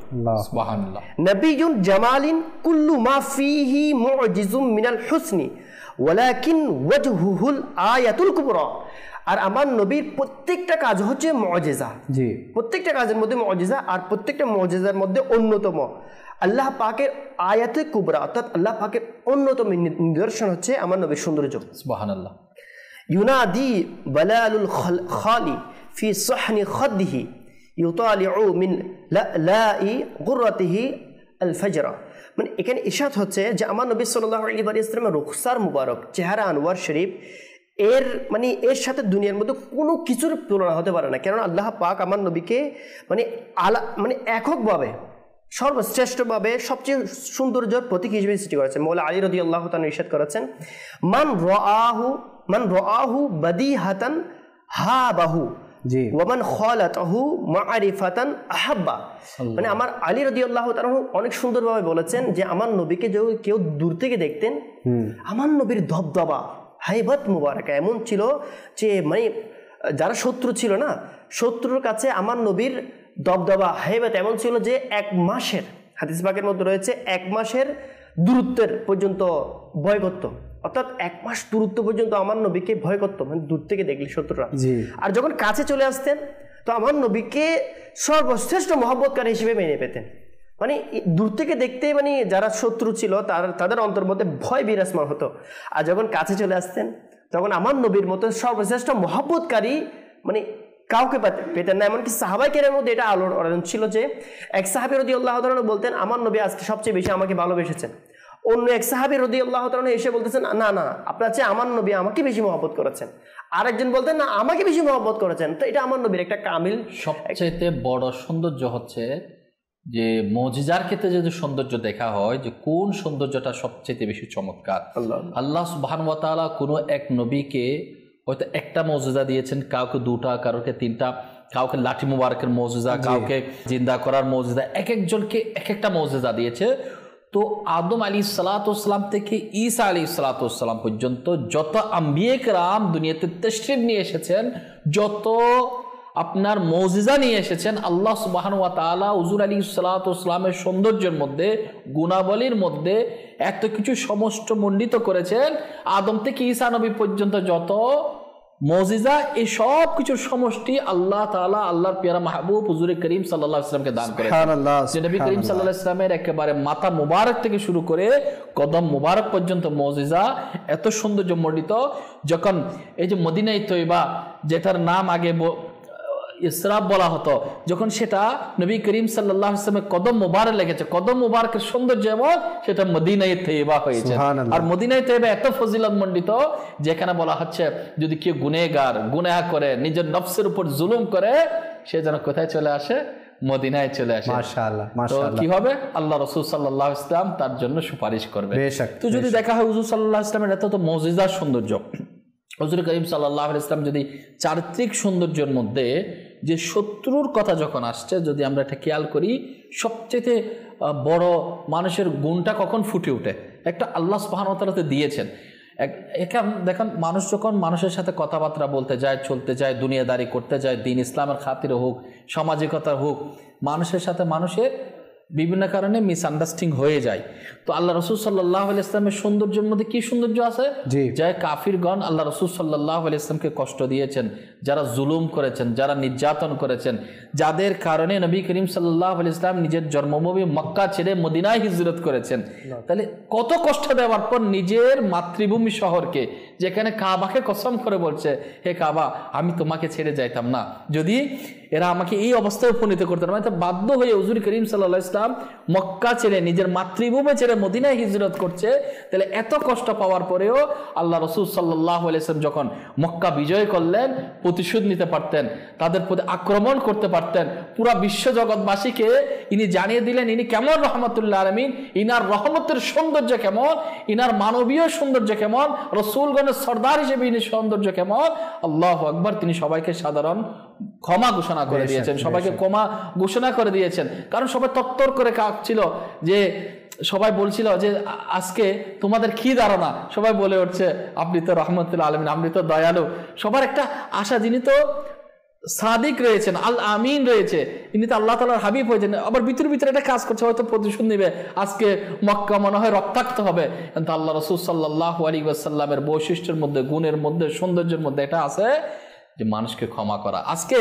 সুবহানাল্লাহ। নবিয়ুন জামালিন কুল্লু মা ফিহি মুজিজুম মিনাল হুসনি ওয়ালাকিন ওয়াজহুহুল আয়াতুল কুবরা। আর আমার নবীর প্রত্যেকটা কাজ হচ্ছে মুজিজা, প্রত্যেকটা কাজের মধ্যে মুজিজা, আর প্রত্যেকটা মুজিজার মধ্যে অন্যতম আল্লাহ পাকের আয়াতে কুবরা, অর্থাৎ আল্লাহ পাকের অন্যতম নিদর্শন হচ্ছে আমার নবীর সৌন্দর্য। সুবহানাল্লাহ। ইউনাদি বালালুল খালি ফি সাহনি খাদিহি ইউতালিউ মিন লাই গুররাতিহি আল ফাজরা। মানে এখানে ইরশাদ হচ্ছে যে আমার নবী সাল্লাল্লাহু আলাইহি ওয়াসাল্লামের রুখসার মুবারক, চেহারা আনোয়ার শরীফ, এর মানে এর সাথে দুনিয়ার মধ্যে কোনো কিছুর তুলনা হতে পারে না। কেননা আল্লাহ পাক আমার নবীকে মানে এককভাবে সর্বশ্রেষ্ঠভাবে সবচেয়ে সৌন্দর্যের প্রতীক হিসেবে সৃষ্টি করেছেন। মৌলা আলী রাদিয়াল্লাহু তাআলা ইরশাদ করেছেন, মান রাআহু বাদিহাতান হাবাহু ওয়া মান খালাতাহু মাআরিফাতান আহাব্বা। মানে আমার আলী রাদিয়াল্লাহু তাআলা অনেক সুন্দরভাবে বলেছেন যে আমার নবীকে যদি কেউ দূর থেকে দেখতেন, আমার নবীর দবদবা হাইবত মুবারাকা এমন ছিল যে মানে যারা শত্রু ছিল না, শত্রুর কাছে আমার নবীর দবদবা হাইবত এমন ছিল যে এক মাসের, হাদিস পাকের মধ্যে রয়েছে, এক মাসের দূরত্বের পর্যন্ত ভয় করতো, অর্থাৎ 1 মাস দূরত্ব পর্যন্ত আমার নবীকে ভয় করতো, মানে দূর থেকে দেখলে শত্রুরা। আর যখন কাছে চলে আসতেন তো আমার নবীকে সর্বশ্রেষ্ঠ মহব্বতকারী হিসেবে মেনে পেতেন। মানে দূর থেকে দেখতে মানে যারা শত্রু ছিল তাদের অন্তর মধ্যে ভয় বিরাজমান হতো, আর যখন কাছে চলে আসতেন তখন আমার নবীর মতো সর্বশ্রেষ্ঠ মহব্বতকারী মানে কাউকে পেতেন না। এমনকি সাহাবায়ে কেরামের মধ্যে এটা আলোড়ন ছিল যে এক সাহাবী রাদিয়াল্লাহু তাআলা বলতেন আমার নবী আজকে সবচেয়ে বেশি আমাকে ভালোবেসেছেন, অন্য এক সাহাবী রাদিয়াল্লাহু তাআলা এসে বলতেছেন না না আপনার চেয়ে আমার নবী আমাকে বেশি মহব্বত করেছেন, আরেকজন বলতেন না আমাকে বেশি মহব্বত করেছেন। তো এটা আমার নবীর একটা কামিল। সবচেয়ে বড় সৌন্দর্য হচ্ছে যে মুজিজার ক্ষেত্রে যদি সৌন্দর্য দেখা হয় যে কোন সৌন্দর্যটা সবচেয়ে বেশি চমৎকার। আল্লাহ সুবহানাহু ওয়া তাআলা কোনো এক নবীকে হয়তো একটা মুজিজা দিয়েছেন, কাউকে 2টা, কাউকে 3টা, কাউকে লাঠি মুবারকের মুজিজা, কাউকে জিন্দা করার মুজিজা, এক একজনকে এক একটা মুজিজা দিয়েছে। তো আদম আলাইহিসসালাম থেকে ঈসা আলাইহিসসালাম পর্যন্ত যত আম্বিয়ে কেরাম দুনিয়াতে তাশরীফ নিয়ে এসেছেন, যত আপনার মুজিজা নিয়ে এসেছেন, আল্লাহ সুবহানাহু ওয়া তাআলা হুজুর আলাইহিসসালামের সৌন্দর্যের মধ্যে, গুণাবলীর মধ্যে এত কিছু সমষ্ট মণ্ডিত করেছেন। আদম থেকে ঈসা নবী পর্যন্ত যত মুজিজা, এই সব কিছুর সমষ্টি আল্লাহ তাআলা আল্লাহর পেয়ারা মাহবুব হুজুর করিম সাল্লাল্লাহু আলাইহি ওয়াসাল্লামকে দান করেছেন। যে নবী করিম সাল্লাল্লাহু আলাইহি ওয়াসাল্লামের একেবারে মাথা মুবারক থেকে শুরু করে কদম মুবারক পর্যন্ত মুজিজা এত সৌন্দর্য মণ্ডিত। যখন এই যে মদিনায়ে তয়্যিবা, যেটার নাম আগে ইসরাফ বলা হতো, যখন সেটা নবী করিম সাল্লাল্লাহু আলাইহি ওয়াসাল্লামের কদম মুবারক লেগেছে, কদম মুবারকের সৌন্দর্য এমন সেটা মদিনায়ে তয়্যিবা হয়েছে। আর মদিনায়ে তয়্যিবা এত ফজিলত মণ্ডিত যেখানে বলা হচ্ছে যদি কেউ গুনাহ করে, নিজের নফসের উপর জুলুম করে, সে যেন কোথায় চলে আসে? মদিনায় চলে আসে। মাশাআল্লাহ, তো মাশাআল্লাহ। কি হবে? আল্লাহ রাসূল সাল্লাল্লাহু আলাইহি ওয়াসাল্লাম তার জন্য সুপারিশ করবে। তো যদি দেখা হয় হুজুর সাল্লাল্লাহু আলাইহি ওয়াসাল্লামের এত তো মুজিজার সৌন্দর্য, হুজুর করিম সাল্লাল্লাহু আলাইহি ওয়াসাল্লাম যদি চারিত্রিক সৌন্দর্যের মধ্যে যে শত্রুর কথা যখন আসছে, যদি আমরা এটা খেয়াল করি, সবচেয়ে বড় মানুষের গুণটা কখন ফুটে ওঠে? একটা আল্লাহ সুবহানাহু ওয়া তাআলা দিয়েছেন। দেখেন মানুষ যখন মানুষের সাথে কথাবার্তা বলতে যায়, চলতে যায়, দুনিয়াদারি করতে যায়, দিন ইসলামের খাতিরে হোক, সামাজিকতা হোক, মানুষের সাথে মানুষের বিভিন্ন কারণে মিসআন্ডারস্ট্যান্ডিং হয়ে যায়। তো আল্লাহ রাসূল সাল্লাল্লাহু আলাইহি ওয়াসাল্লামের সৌন্দর্যের মধ্যে কি সৌন্দর্য আছে? যে কাফিরগণ আল্লাহ রাসূল সাল্লাল্লাহু আলাইহি ওয়াসাল্লামকে কষ্ট দিয়েছেন, যারা জুলুম করেছেন, যারা নির্যাতন করেছেন, যাদের কারণে নবী করিম সাল্লাল্লাহু আলাইহি ওয়াসাল্লাম নিজের জন্মভূমি মক্কা ছেড়ে মদিনায় হিজরত করেছেন। তাহলে কত কষ্ট দেওয়ার পর নিজের মাতৃভূমি শহরকে, যেখানে কাবাকে কসম করে বলছে, হে কাবা আমি তোমাকে ছেড়ে যাইতাম না যদি এরা আমাকে এই অবস্থায় উপনীত করতেন। মানে বাধ্য হয়ে হুজুর করিম সাল্লাল্লাহু আলাইহি ওয়াসাল্লাম মক্কা ছেড়ে নিজের মাতৃভূমি ছেড়ে মদিনায় হিজরত করছে। তাহলে এত কষ্ট পাওয়ার পরেও আল্লাহ রাসূল সাল্লাল্লাহু আলাইহি ওয়াসাল্লাম যখন মক্কা বিজয় করলেন, প্রতিশোধ নিতে পারতেন, তাদের প্রতি আক্রমণ করতে পারতেন, পুরা বিশ্ব জগৎবাসীকে ইনি জানিয়ে দিলেন ইনি কেমন রহমতুল্লাহ আলামিন, ইনার রহমতের সৌন্দর্য কেমন, ইনার মানবীয় সৌন্দর্য কেমন, রাসূলগণের সর্দার হিসেবে ইনি সৌন্দর্য কেমন। আল্লাহু আকবার। তিনি সবাইকে সাধারণ ক্ষমা ঘোষণা করে দিয়েছেন, সবাইকে ক্ষমা ঘোষণা করে দিয়েছেন। কারণ সবাই তত্তর করে কাঁপছিল, যে সবাই বলছিল যে আজকে তোমাদের কি ধারণা? সবাই বলে উঠছে আপনি তো রহমতুল আলামিন, আপনি তো দয়ালু। সবার একটা আশা, যিনি তো সাদিক রয়েছেন, আল আমিন রয়েছে, ইনি তো আল্লাহ তাআলার হাবিব হয়েছেন, আবার ভিতরে ভিতরে একটা কাজ করছে, হয়তো প্রতিশোধ নিবে, আজকে মক্কা মনে হয় রক্তাক্ত হবে। কিন্তু আল্লাহ রাসূল সাল্লাল্লাহু আলাইহি ওয়াসাল্লামের বৈশিষ্ট্যের মধ্যে, গুণের মধ্যে, সৌন্দর্যের মধ্যে এটা আছে যে মানুষকে ক্ষমা করা। আজকে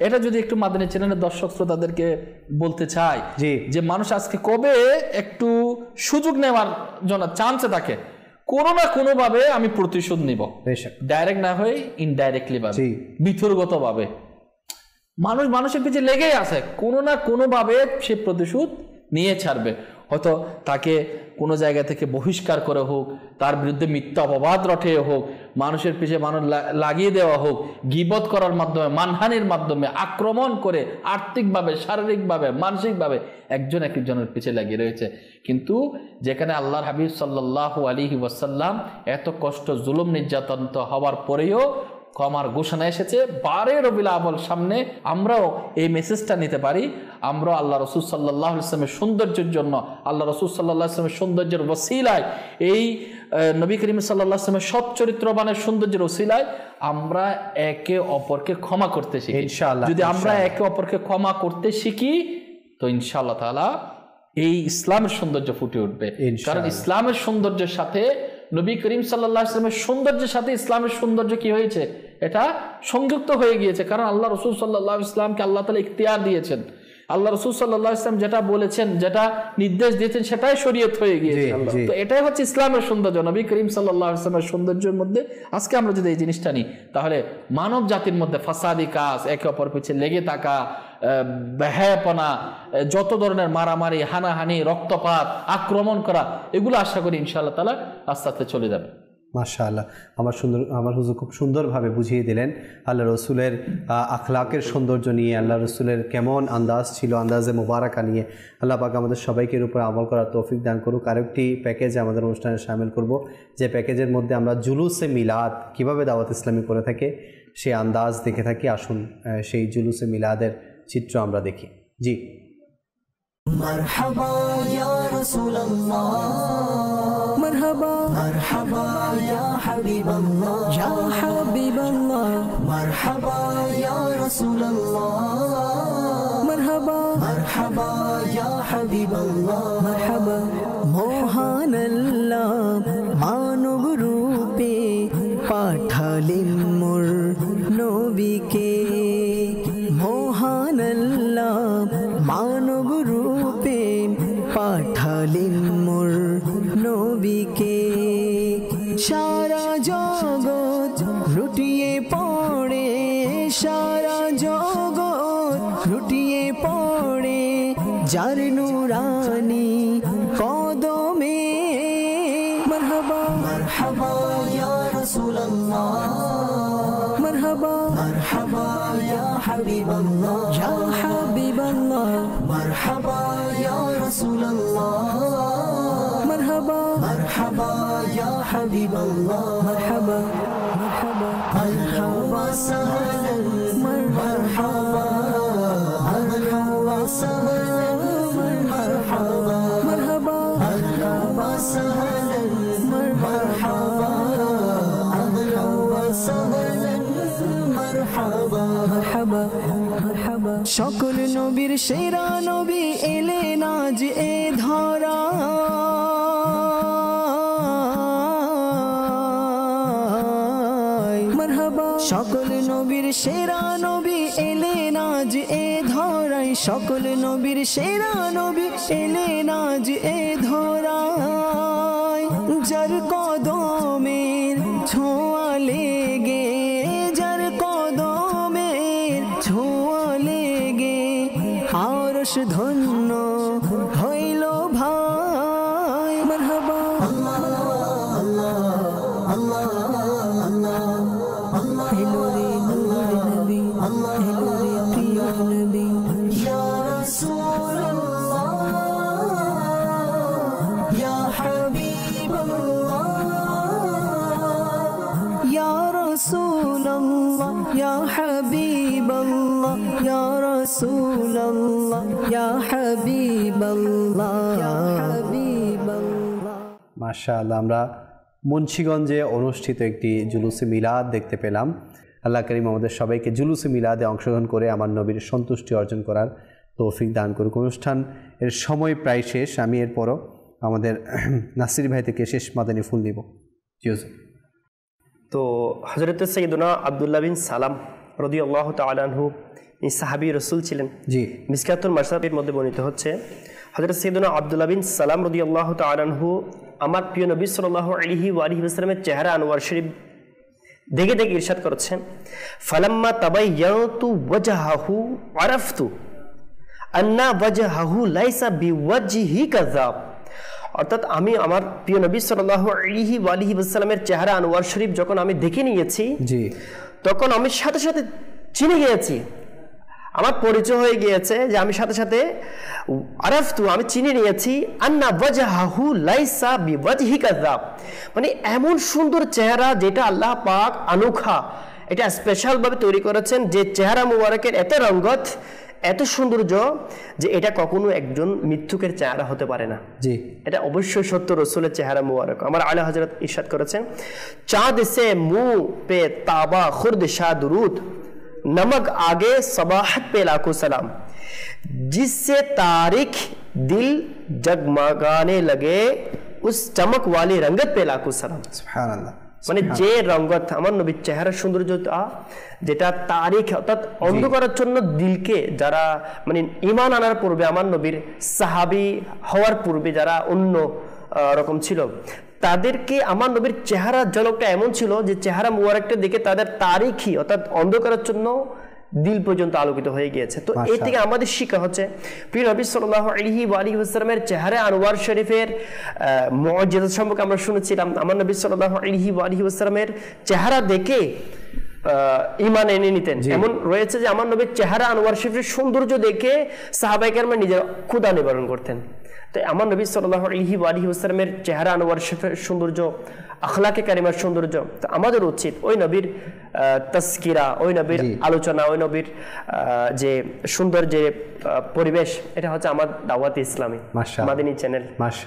এটা যদি একটু মাদানী চ্যানেলের দর্শক শ্রোতাদেরকে বলতে চাই যে মানুষ আজকে কবে একটু সুযোগ নেওয়ার জন্য চান্সে থাকে, কোনো না কোনো ভাবে আমি প্রতিশোধ নিব, ডাইরেক্ট না হয়ে ইনডাইরেক্টলি ভাবে, বিতর্গত ভাবে মানুষ মানুষের পিছিয়ে লেগেই আছে, কোনো না কোনো ভাবে সে প্রতিশোধ নিয়ে ছাড়বে। হয়তো তাকে কোনো জায়গা থেকে বহিষ্কার করে হোক, তার বিরুদ্ধে মিথ্যা অপবাদ রটে হোক, মানুষের পিছিয়ে মানুষ লাগিয়ে দেওয়া হোক, গীবত করার মাধ্যমে, মানহানির মাধ্যমে, আক্রমণ করে আর্থিকভাবে, শারীরিকভাবে, মানসিকভাবে একজন এক একজনের পিছিয়ে লাগিয়ে রয়েছে। কিন্তু যেখানে আল্লাহর হাবিব সাল্লাল্লাহু আলাইহি ওয়াসাল্লাম এত কষ্ট, জুলুম, নির্যাতন হওয়ার পরেও ক্ষমার ঘোষণা এসেছে, 12 রবিউল আউয়াল সামনে আমরাও এই মেসেজটা নিতে পারি। আমরা আল্লাহ রাসূল সাল্লাল্লাহু আলাইহি ওয়াসাল্লামের সৌন্দর্যের জন্য, আল্লাহ রাসূল সাল্লাল্লাহু আলাইহি ওয়াসাল্লামের সৌন্দর্যের ওসিলায়, এই নবী করিম সাল্লাল্লাহু আলাইহি ওয়াসাল্লামের সৎ চরিত্রবানের সৌন্দর্যের ওসিলায় আমরা একে অপরকে ক্ষমা করতে শিখি। ইনশাআল্লাহ যদি আমরা একে অপরকে ক্ষমা করতে শিখি, তো ইনশাআল্লাহ তাআলা এই ইসলামের সৌন্দর্য ফুটে উঠবে। কারণ ইসলামের সৌন্দর্যের সাথে নবী করিম সাল্লাল্লাহু আলাইহি ওয়াসাল্লামের সৌন্দর্যের সাথে ইসলামের সৌন্দর্য কি হয়েছে, এটা সংযুক্ত হয়ে গিয়েছে। কারণ আল্লাহ রাসূল সাল্লাল্লাহু আলাইহি ওয়াসাল্লামকে আল্লাহ তাআলা ইখতিয়ার দিয়েছেন, আল্লাহ রাসূল সাল্লাল্লাহু আলাইহি ওয়াসাল্লাম যেটা বলেছেন, যেটা নির্দেশ দিয়েছেন, সেটাই শরীয়ত হয়ে গিয়েছে। তো এটাই হচ্ছে ইসলামের সৌন্দর্য। নবী করিম সাল্লাল্লাহু আলাইহি ওয়াসাল্লামের সৌন্দর্যের মধ্যে আজকে আমরা যদি এই জিনিসটা নিই, তাহলে মানব জাতির মধ্যে ফাসাদি কাজ, একে অপর পিছে লেগে থাকা, বেহায়াপনা, যত ধরনের মারামারি, হানাহানি, রক্তপাত, আক্রমণ করা, এগুলো আশা করি ইনশাআল্লাহ তাআলা আস্তে আস্তে চলে যাবে। মাশাআল্লাহ, আমার হুজুর খুব সুন্দরভাবে বুঝিয়ে দিলেন আল্লাহ রসুলের আখলাকের সৌন্দর্য নিয়ে, আল্লাহ রসুলের কেমন আন্দাজ ছিল, আন্দাজে মোবারকা নিয়ে। আল্লাহ পাক আমাদের সবাইকে এর উপর আমল করার তৌফিক দান করুক। আরেকটি প্যাকেজ আমাদের অনুষ্ঠানে শামিল করব, যে প্যাকেজের মধ্যে আমরা জুলুসে মিলাদ কিভাবে দাওয়াত ইসলামী করে থাকে সেই আন্দাজ দেখে থাকি। আসুন সেই জুলুসে মিলাদের চিত্র আমরা দেখি। জি, মারহাবা ইয়া রাসূলুল্লাহ, মারহাবা মারহাবা ইয়া হাবিবাল্লাহ, ইয়া হাবিবাল্লাহ, মারহাবা ইয়া রাসূলুল্লাহ, মারহাবা মারহাবা ইয়া হাবিবাল্লাহ, মারহাবা। মহান আল্লাহ মানব রূপে পাঠালেন মোর নবীকে, মহান আল্লাহ মানব রূপে পাঠালেন মোর নবীকে। সারা জগৎ লুটিয়ে পড়ে, সারা জগৎ লুটিয়ে পড়ে যার নুরানি কদমে। মারহাবা মারহাবা ইয়া রাসূলুল্লাহ, মারহাবা মারহাবা ইয়া হাবিবাল্লাহ, ইয়া হাবিবাল্লাহ, মারহাবা ইয়া রাসূলুল্লাহ, মারহাবা মারহাবা ইয়া হাবিবাল্লাহ, মারহাবা মারহাবা মারহাবা সাহলান মারহাবা মারহাবা সাহলান মারহাবা মারহাবা মারহাবা সাহলান মারহাবা মারহাবা সাহলান মারহাবা মারহাবা মারহাবা। সকল নবীর সেরা নবী এলেন আজ এ ধরা, মারহাবা। সকল নবীর সেরা নবী এলেন আজ এ ধরায়, সকল নবীর সেরা নবী এলেন আজ এ ধরায়। যার কদমের ছোঁয়া লেগে, যার কদমের ছোঁয়া লেগে আরশ ধন্য হইল ভাই। মারহাবা আল্লাহ আল্লাহ আল্লাহ আল্লাহ আল্লাহ, হেলো রে নূর নবী, হেলো রে প্রিয় নবী, ইয়া রাসূলুল্লাহ, ইয়া হাবিবাল্লাহ, ইয়া রাসূলুল্লাহ, ইয়া হাবিবাল্লাহ, ইয়া রাসূলুল্লাহ, ইয়া হাবিবাল্লাহ, ইয়া হাবিবাল্লাহ। মাশাআল্লাহ, আমরা মুন্সিগঞ্জে অনুষ্ঠিত একটি জুলুসে মিলাদ দেখতে পেলাম। আল্লাহ করিম আমাদের সবাইকে জুলুসে মিলাদে অংশগ্রহণ করে আমার নবীর সন্তুষ্টি অর্জন করার তৌফিক দান করুক। অনুষ্ঠান এর সময় প্রায় শেষ, আমি এরপরও আমাদের নাসির ভাই থেকে শেষ মাদানী ফুল নিব। তো হযরত সাইয়্যিদুনা আব্দুল্লাহ বিন সালাম রাদিয়াল্লাহু তাআলা আনহু এই সাহাবী রাসূল ছিলেন। জি, মিসকাতুল মাসাবির মধ্যে বর্ণিত হচ্ছে, হযরত সাইয়্যিদুনা আব্দুল্লাহ বিন সালাম রাদিয়াল্লাহু তাআলা আনহু আমার প্রিয় নবী সাল্লাল্লাহু আলাইহি ওয়া আলিহি ওয়াসাল্লামের চেহারা আনোয়ার শরীফ দেখে দেখে ইরশাদ করেছেন, ফালাম্মা তাবায়্যানতু ওয়াজহাহু আরাফতু আন্না ওয়াজহাহু লাইসা বিওয়াজহি কাযাব। অর্থাৎ আমি আমার প্রিয় নবী সাল্লাল্লাহু আলাইহি ওয়া আলিহি ওয়াসাল্লামের চেহারা আনোয়ার শরীফ যখন আমি দেখে নিয়েছি, জি, তখন আমি সাথে সাথে চিনে গিয়েছি, আমার পরিচয় হয়ে গিয়েছে যে আমি সাথে সাথে আরাফতু আমি চিনে নিয়েছি আন্না ওয়াজহাহু লাইসা বিওয়াজহি কাযাব, মানে এমন সুন্দর চেহারা যেটা আল্লাহ পাক আনোখা, এটা স্পেশাল ভাবে তৈরি করেছেন, যে চেহারা মুবারকের এত রঙ্গত, এত সৌন্দর্য যে এটা কখনো একজন মিথ্যুকের চেহারা হতে পারে না। জি, এটা অবশ্যই সত্য রসুলের চেহারা মুবারক। আমার আলা হযরত ইরশাদ করেছেন, চাঁদ সে মুঁহ পে তাবা খুর্দ শাহ দুরুদ, नमक आगे सबाहत पे लाखों सलाम, जिससे तारीख दिल जगमगाने लगे उस चमक वाली रंगत पे लाखों सलाम। সুবহানাল্লাহ। মানে যে রঙ্গত আমার নবীর চেহারা সৌন্দর্যতা যেটা তারিখ অর্থাৎ অন্ধকারের জন্য দিলকে যারা মানে ঈমান আনার পূর্বে আমার নবীর সাহাবী হওয়ার পূর্বে যারা অন্য রকম ছিল তাদেরকে আমার নবীর চেহারা ঝলকটা এমন ছিল যে চেহারা মুবারকটা দেখে তাদের তারিখই অর্থাৎ অন্ধকারের জন্য দিল পর্যন্ত আলোকিত হয়ে গিয়েছে। তো এই থেকে আমাদের শিক্ষা হচ্ছে প্রিয় নবী সাল্লাল্লাহু আলাইহি ওয়াসাল্লামের চেহারা আনোয়ার শরীফের মুআজিজা সম্পর্কে আমরা শুনেছিলাম। আমার নবী সাল্লাল্লাহু আলাইহি ওয়াসাল্লামের চেহারা দেখে ঈমান এনে নিতেন। এমন রয়েছে যে আমার নবীর চেহারা আনোয়ার শরীফের সৌন্দর্য দেখে সাহাবায়ে কেরাম নিজের ক্ষুধা নিবারণ করতেন। তাই আমার নবী সাল্লাল্লাহু আলাইহি ওয়াসাল্লামের চেহারা আনোয়ার শরীফের সৌন্দর্য, আখলাকে কারিমার সৌন্দর্য, তো আমাদের উচিত ওই নবীর তাসকিরা, ওই নবীর আলোচনা, ওই নবীর যে সুন্দর যে পরিবেশ, এটা হচ্ছে আমার দাওয়াত ইসলামী মাদানী চ্যানেল।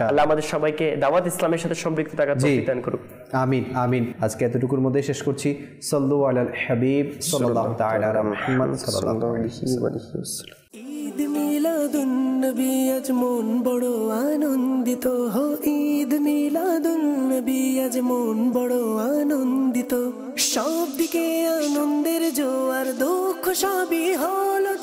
আল্লাহ আমাদের সবাইকে দাওয়াত ইসলামের সাথে সম্পৃক্ত থাকার তৌফিক দান করুক। আমিন আমিন। আজকে এতটুকুর মধ্যে শেষ করছি। সাল্লু আলাল হাবিব সাল্লাল্লাহু তাআলা আলা মুহাম্মদ সাল্লাল্লাহু আলাইহি ওয়াসাল্লাম। ঈদ মিলাদুন নবী আজ মন বড় আনন্দিত হো, ঈদ মিলাদুন নবী আজ মন বড় আনন্দিত, সব দিকে আনন্দের জোয়ার, দুঃখ সবই হলো